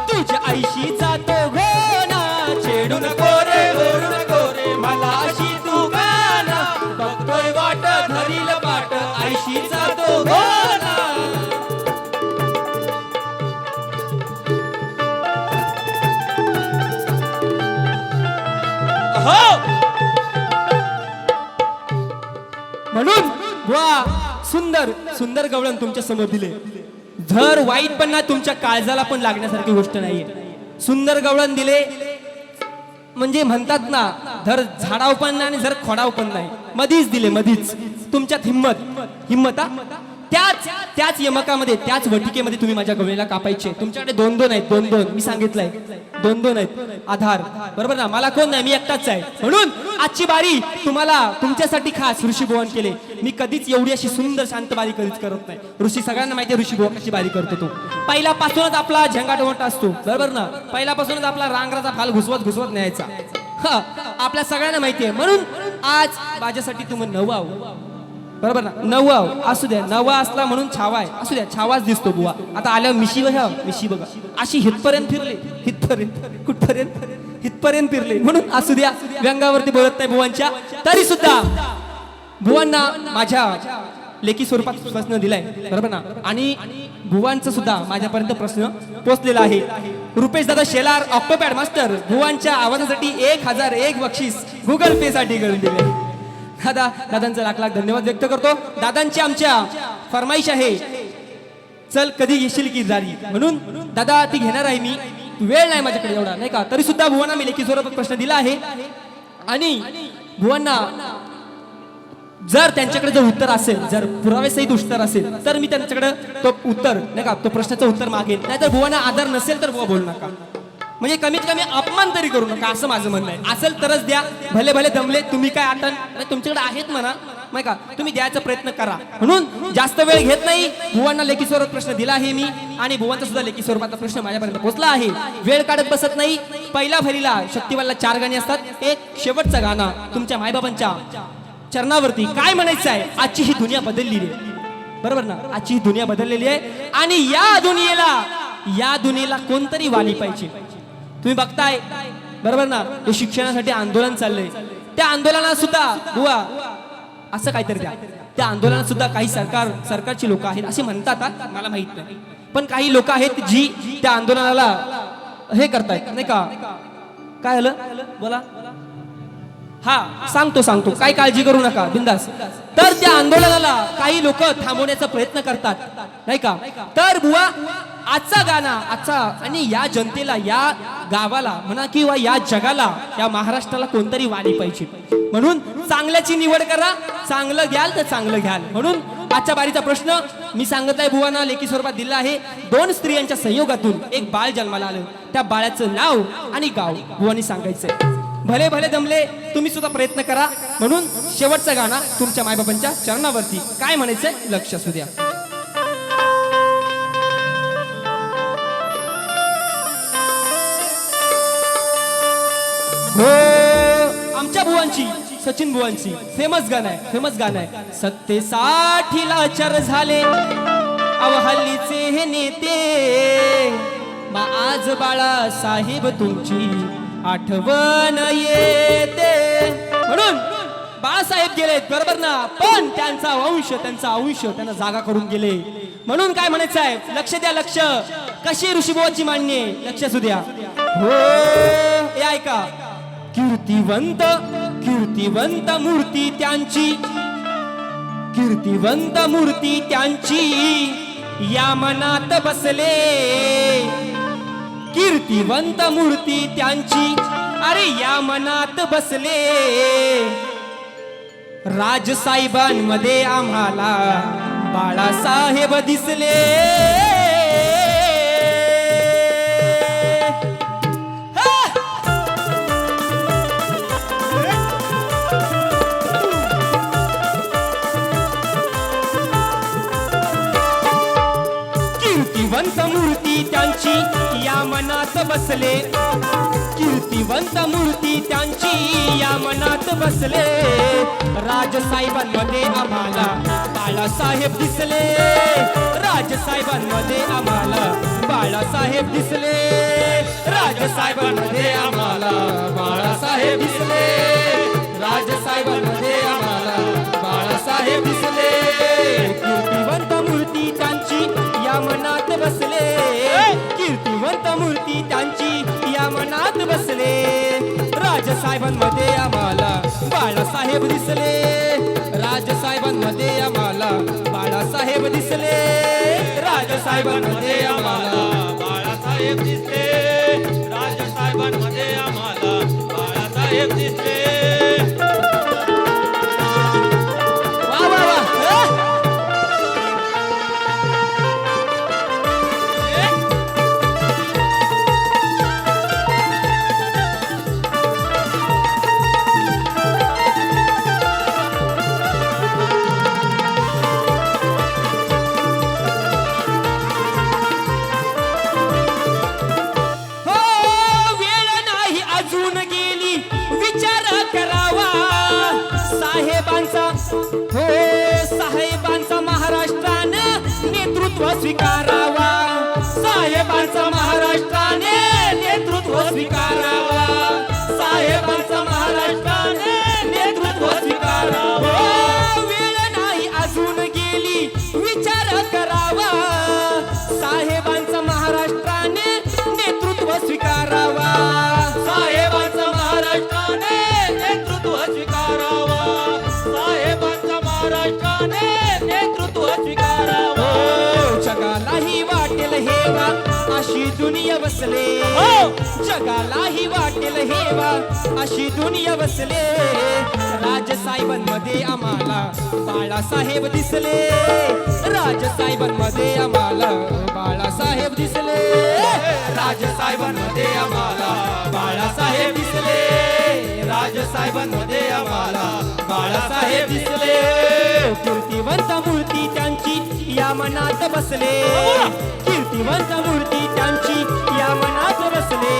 तुझ्या आईशीचा तो घोना छेडू नको रे ओढू नको रे मला अशी तू काना बघतोय वाट धरील पाट आईशीचा तो घोना हो म्हणून वा सुंदर सुंदर गवळण तुमच्या समोर दिले धर वाईट पण ना तुमच्या काळजाला पण लागण्यासारखी गोष्ट नाहीये सुंदर गवळण दिले म्हणजे म्हणतात ना धर झाडाव पण नाही आणि धर खोडाव पण नाही मधीच दिले मधीच तुमच्यात हिम्मत त्याच यमकामध्ये त्याच वटिकेमध्ये तुम्ही माझ्या गवळीला कापायचे तुमच्याकडे दोन आहेत मी सांगितलंय दोन आहेत आधार बरोबर ना मला कोण नाही मी एकटाच आहे म्हणून आजची बारी तुम्हाला तुमच्यासाठी खास ऋषी भुवन केले मी कधीच एवढी अशी सुंदर शांत बारी कधीच करत नाही ऋषी सगळ्यांना माहिती ऋषी भुवन कशी बारी करतो तो पहिल्यापासूनच आपला झंगाटोमटा असतो बरोबर ना पहिल्यापासूनच आपला रांगराचा फाल घुसवत न्यायचा हा आपल्या सगळ्यांना माहिती आहे म्हणून आज माझ्यासाठी तुम्ही नवाव बरोबर ना नवा असू द्या नवा असला म्हणून छावा आहे असू द्या छावाच दिसतो बुवा आता आल्यावर मिशी बघा अशी हितपर्यंत फिरले हितपर्यंत फिरले म्हणून असू द्या व्यंगावरती बोलत नाही बुवांच्या तरी सुद्धा बुवांना माझ्या लेखी स्वरूपात प्रश्न दिलाय बरोबर ना आणि बुवांचा सुद्धा माझ्यापर्यंत प्रश्न पोहोचलेला आहे रुपेश दादा शेलार ऑक्टोपॅड मास्टर बुवांच्या आवाजासाठी 1001 बक्षीस गुगल पे साठी करून दिले दादांचा लाख धन्यवाद व्यक्त करतो दादांची आमच्या फरमाईश आहे चल कधी घेशील की जारी म्हणून दादा ती घेणार आहे मी वेळ नाही माझ्याकडे एवढा नाही का तरी सुद्धा भुवांना मी लेखी स्वरूपात प्रश्न दिला आहे आणि भुवांना जर त्यांच्याकडे जर उत्तर असेल जर पुरावेसहित उत्तर असेल तर मी त्यांच्याकडे तो उत्तर नाही का तो प्रश्नाचं उत्तर मागेल नाहीतर भुवांना आधार नसेल तर बुवा बोलू नका म्हणजे कमीत कमी अपमान तरी करू नका, असं माझं म्हणणं आहे. असेल तरच द्या, भले भले दमले तुम्ही, काय आता तुमच्याकडे आहेत म्हणा, नाही का, तुम्ही द्यायचा प्रयत्न करा. म्हणून जास्त वेळ घेत नाही. बुवांना लेखी स्वरूपात प्रश्न दिला आहे मी, आणि बुवांचा सुद्धा लेखी स्वरूपातला प्रश्न माझ्यापर्यंत पोहोचला आहे. वेळ काढत बसत नाही. पहिल्या भरीला शक्तिवानला 4 गाणी असतात. एक शेवटचं गाणं तुमच्या मायबाबांच्या चरणावरती. काय म्हणायचं आहे? आजची ही दुनिया बदललेली आहे, बरोबर ना? आजची ही दुनिया बदललेली आहे, आणि या दुनियेला कोणतरी वाली पाहिजे. तुम्ही बघताय, बरोबर ना, हे शिक्षणासाठी आंदोलन चाललंय. त्या आंदोलनात सुद्धा बुवा असं काहीतरी द्या. त्या आंदोलनात सुद्धा काही सरकारची लोक आहेत असे म्हणतात, मला माहित नाही, पण काही लोक आहेत जी त्या आंदोलनाला हे करतायत, नाही का. काय झालं बोला? हा, सांगतो, काही काळजी करू नका, बिंदास. तर त्या आंदोलनाला काही लोक थांबवण्याचा प्रयत्न करतात, नाही का. तर बुवा आजचा गाणं, आजचा, आणि या जनतेला, या गावाला म्हणा किंवा या जगाला, या महाराष्ट्राला कोणतरी वाली पाहिजे. म्हणून चांगल्याची निवड करा, चांगलं घ्याल तर चांगलं घ्याल. म्हणून आजच्या बारीचा प्रश्न मी सांगत आहे, बुवांना लेखी स्वरूपात दिला आहे. 2 स्त्रियांच्या संयोगातून एक बाळ जन्माला आलं. त्या बाळाचं नाव आणि गाव बुवांनी सांगायचंय. भले भले दमले, तुम्ही सुद्धा प्रयत्न करा. म्हणून शेवटचं गाणं तुमच्या मायबापांच्या चरणावरती. काय म्हणायचंय लक्ष असू द्या. हो, आमच्या बुवांची, सचिन बुवांची फेमस गाणं आहे. सत्तेसाठी लाचार झाले अवहल्लीचे हे नेते, आज बाळा साहेब तुमची आठवण येते. म्हणून बाळासाहेब गेलेत, बरोबर ना, पण त्यांचा वंश, त्यांचा अंश त्यांना जागा करून गेले. म्हणून काय म्हणायचं आहे? लक्ष द्या, लक्ष. कशी ऋषीबुवाची मांडणी, लक्ष असू द्या. हो, हे ऐका. कीर्तिवंत मूर्ती त्यांची, कीर्तिवंत मूर्ती त्यांची या मनात बसले. कीर्तिवंत मूर्ती त्यांची, अरे या मनात बसले. राजसाहेबांमध्ये आम्हाला बाळासाहेब दिसले. कीर्तिवंत मूर्ती त्यांची या मनात बसले. कीर्तिवंत मूर्ती त्यांची या मनात बसले. राजसाहेबांमध्ये आम्हाला बाळासाहेब दिसले. राजसाहेबांमध्ये आम्हाला बाळासाहेब दिसले. राजसाहेबांमध्ये आम्हाला बाळासाहेब दिसले. राजसाहेबांमध्ये आम्हाला बाळासाहेब दिसले. कीर्तिवंत मूर्ती त्यांची या मनात बसले. कीर्तिवंत मूर्ती त्यांची या मनात बसले. राजसाहेबांमध्ये आम्हाला बाळासाहेब दिसले. राजसाहेबांमध्ये आम्हाला बाळासाहेब दिसले. राजसाहेबांमध्ये आम्हाला बाळासाहेब दिसले. राजसाहेबांमध्ये आम्हाला बाळासाहेब दिसले. वा वा वा. अजून गेली विचार करावा. अशी दुनिया बसले जगालाही वाटेल हेवा अशी दुनिया बसले राजसाहेबांमध्ये आम्हाला बाळासाहेब दिसले राजसाहेबांमध्ये आम्हाला बाळासाहेब दिसले राजसाहेबांमध्ये आम्हाला बाळासाहेब दिसले राजसाहेबांमध्ये आम्हाला बाळासाहेब दिसले कीर्तिवंत मूर्ती त्यांची या मनात बसले कीर्तिवंत मूर्ती त्यांची या मनात बसले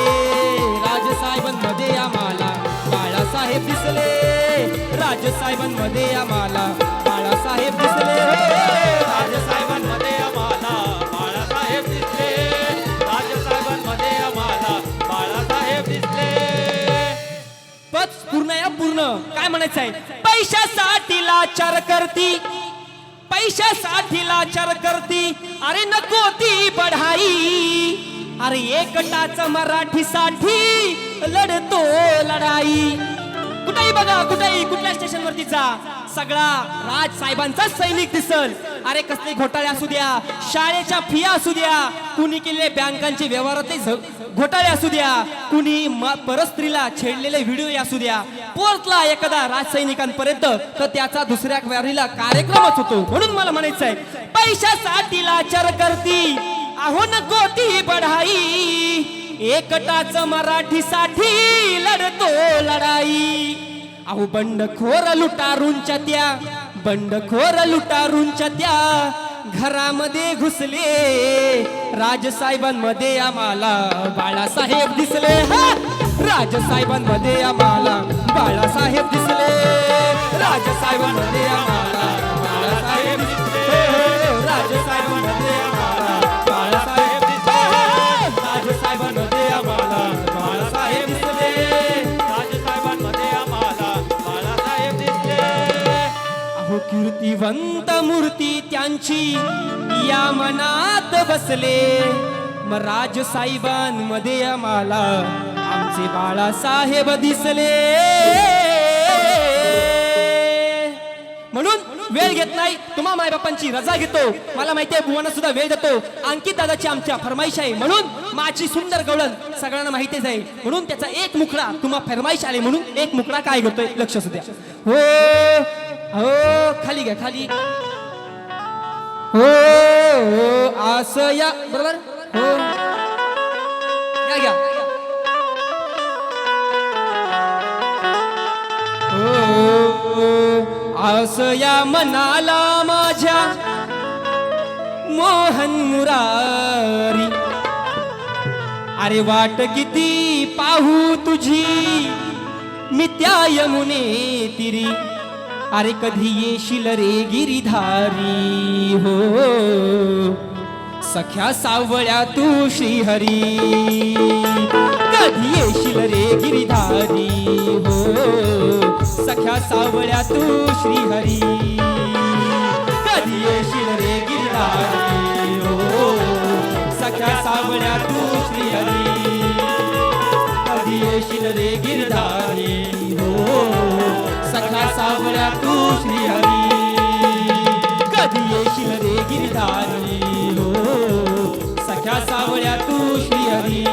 राजसाहेबांमध्ये आम्हाला बाळासाहेब दिसले राजसाहेबांमध्ये आम्हाला बाळासाहेब दिसले राजसाहेबांमध्ये आम्हाला बाळासाहेब दिसले राजसाहेबांमध्ये आम्हाला बाळासाहेब दिसले पच पूर्ण या पूर्ण काय म्हणायचं आहे पैशासाठी लाचार करती पैशासाठी लाचार करती अरे नको ती बढाई अरे एकटाच मराठीसाठी लढतो लढाई कुठेही बघा कुठेही कुठल्या स्टेशन वरती जा सगळा राज साहेबांचा सैनिक दिसल अरे कसले घोटाळे असू द्या शाळेच्या फिया असू द्या कुणी केलेले बँकांचे व्यवहारातले घोटाळे असू द्या कुणी परस्त्रीला छेडलेले व्हिडिओ असू द्या पोहोचला एखादा राजसैनिकांपर्यंत तर त्याचा दुसऱ्या वारीला कार्यक्रमच होतो म्हणून मला म्हणायचं आहे पैशासाठी लाचार करती अहो नको ती बढाई एकटाच मराठीसाठी लढतो लढाई अहो बंडखोर लुटारूंच्या त्या बंडखोर लुटारूंच्या त्या घरामध्ये घुसले राजसाहेबांमध्ये आम्हाला बाळासाहेब दिसले राजसाहेबांमध्ये आम्हाला बाळासाहेब दिसले राजसाहेबांमध्ये आम्हाला बाळासाहेब दिसले राजसाहेबांमध्ये आम्हाला बाळासाहेब दिसले राजसाहेबांमध्ये आम्हाला बाळासाहेब दिसले राजसाहेबांमध्ये आम्हाला बाळासाहेब दिसले अहो कीर्तिवंत मूर्ती त्यांची या मनात बसले मग राजसाहेबांमध्ये आम्हाला आमचे बाळासाहेब दिसले म्हणून वेळ घेत नाही तुम्हा मायबापांची रजा घेतो मला माहिती आहे बुवांना सुद्धा वेळ देतो अंकित दादाची आमच्या फरमाईश आहे म्हणून माझी सुंदर गवळण सगळ्यांना माहितीच आहे म्हणून त्याचा एक मुखडा तुम्हा फरमाईश आले म्हणून एक मुखडा काय करतोय लक्ष असू द्या हो खाली घ्या खाली हो असं या बरोबर हो या घ्या असं या मनाला माझ्या मोहन मुरारी अरे वाट किती पाहू तुझी मी त्या यमुने तिरी अरे कधी येशील रे गिरिधारी हो सख्या सावळ्या तू श्रीहरी कधी येशील रे गिरिधारी हो सख्या सावळ्या तू श्रीहरी कधी येशील रे गिरिधारी हो सख्या सावळ्या तू श्रीहरी कधी येशील रे गिरिधारी हो सख्या सावळ्या तू श्रीहरी कधी येशील रे गिरिधारी हो सख्या सावळ्या तू श्रीहरी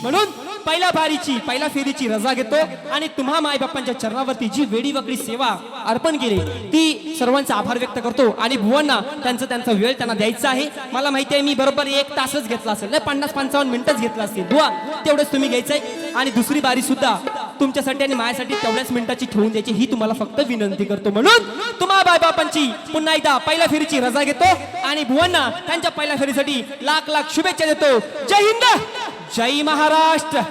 म्हणून पहिल्या फेरीची रजा घेतो आणि तुम्हा माय बाप्पांच्या चरणावरती जी वेडी वकडी सेवा अर्पण केली ती सर्वांचा आभार व्यक्त करतो आणि भुवांना त्यांचा वेळ त्यांना द्यायचा आहे मला माहिती आहे मी बरोबर 1 तासच घेतला असेल नाही 50-55 मिनिटच घेतला असेल बुवा तेवढंच तुम्ही घ्यायचंय आणि दुसरी बारी सुद्धा तुमच्यासाठी आणि माझ्यासाठी तेवढ्याच मिनिटाची ठेवून द्यायची ही तुम्हाला फक्त विनंती करतो म्हणून तुम्हा माय बापांची पुन्हा एकदा पहिल्या फेरीची रजा घेतो आणि भुवांना त्यांच्या पहिल्या फेरीसाठी लाख लाख शुभेच्छा देतो जय हिंद जय महाराष्ट्र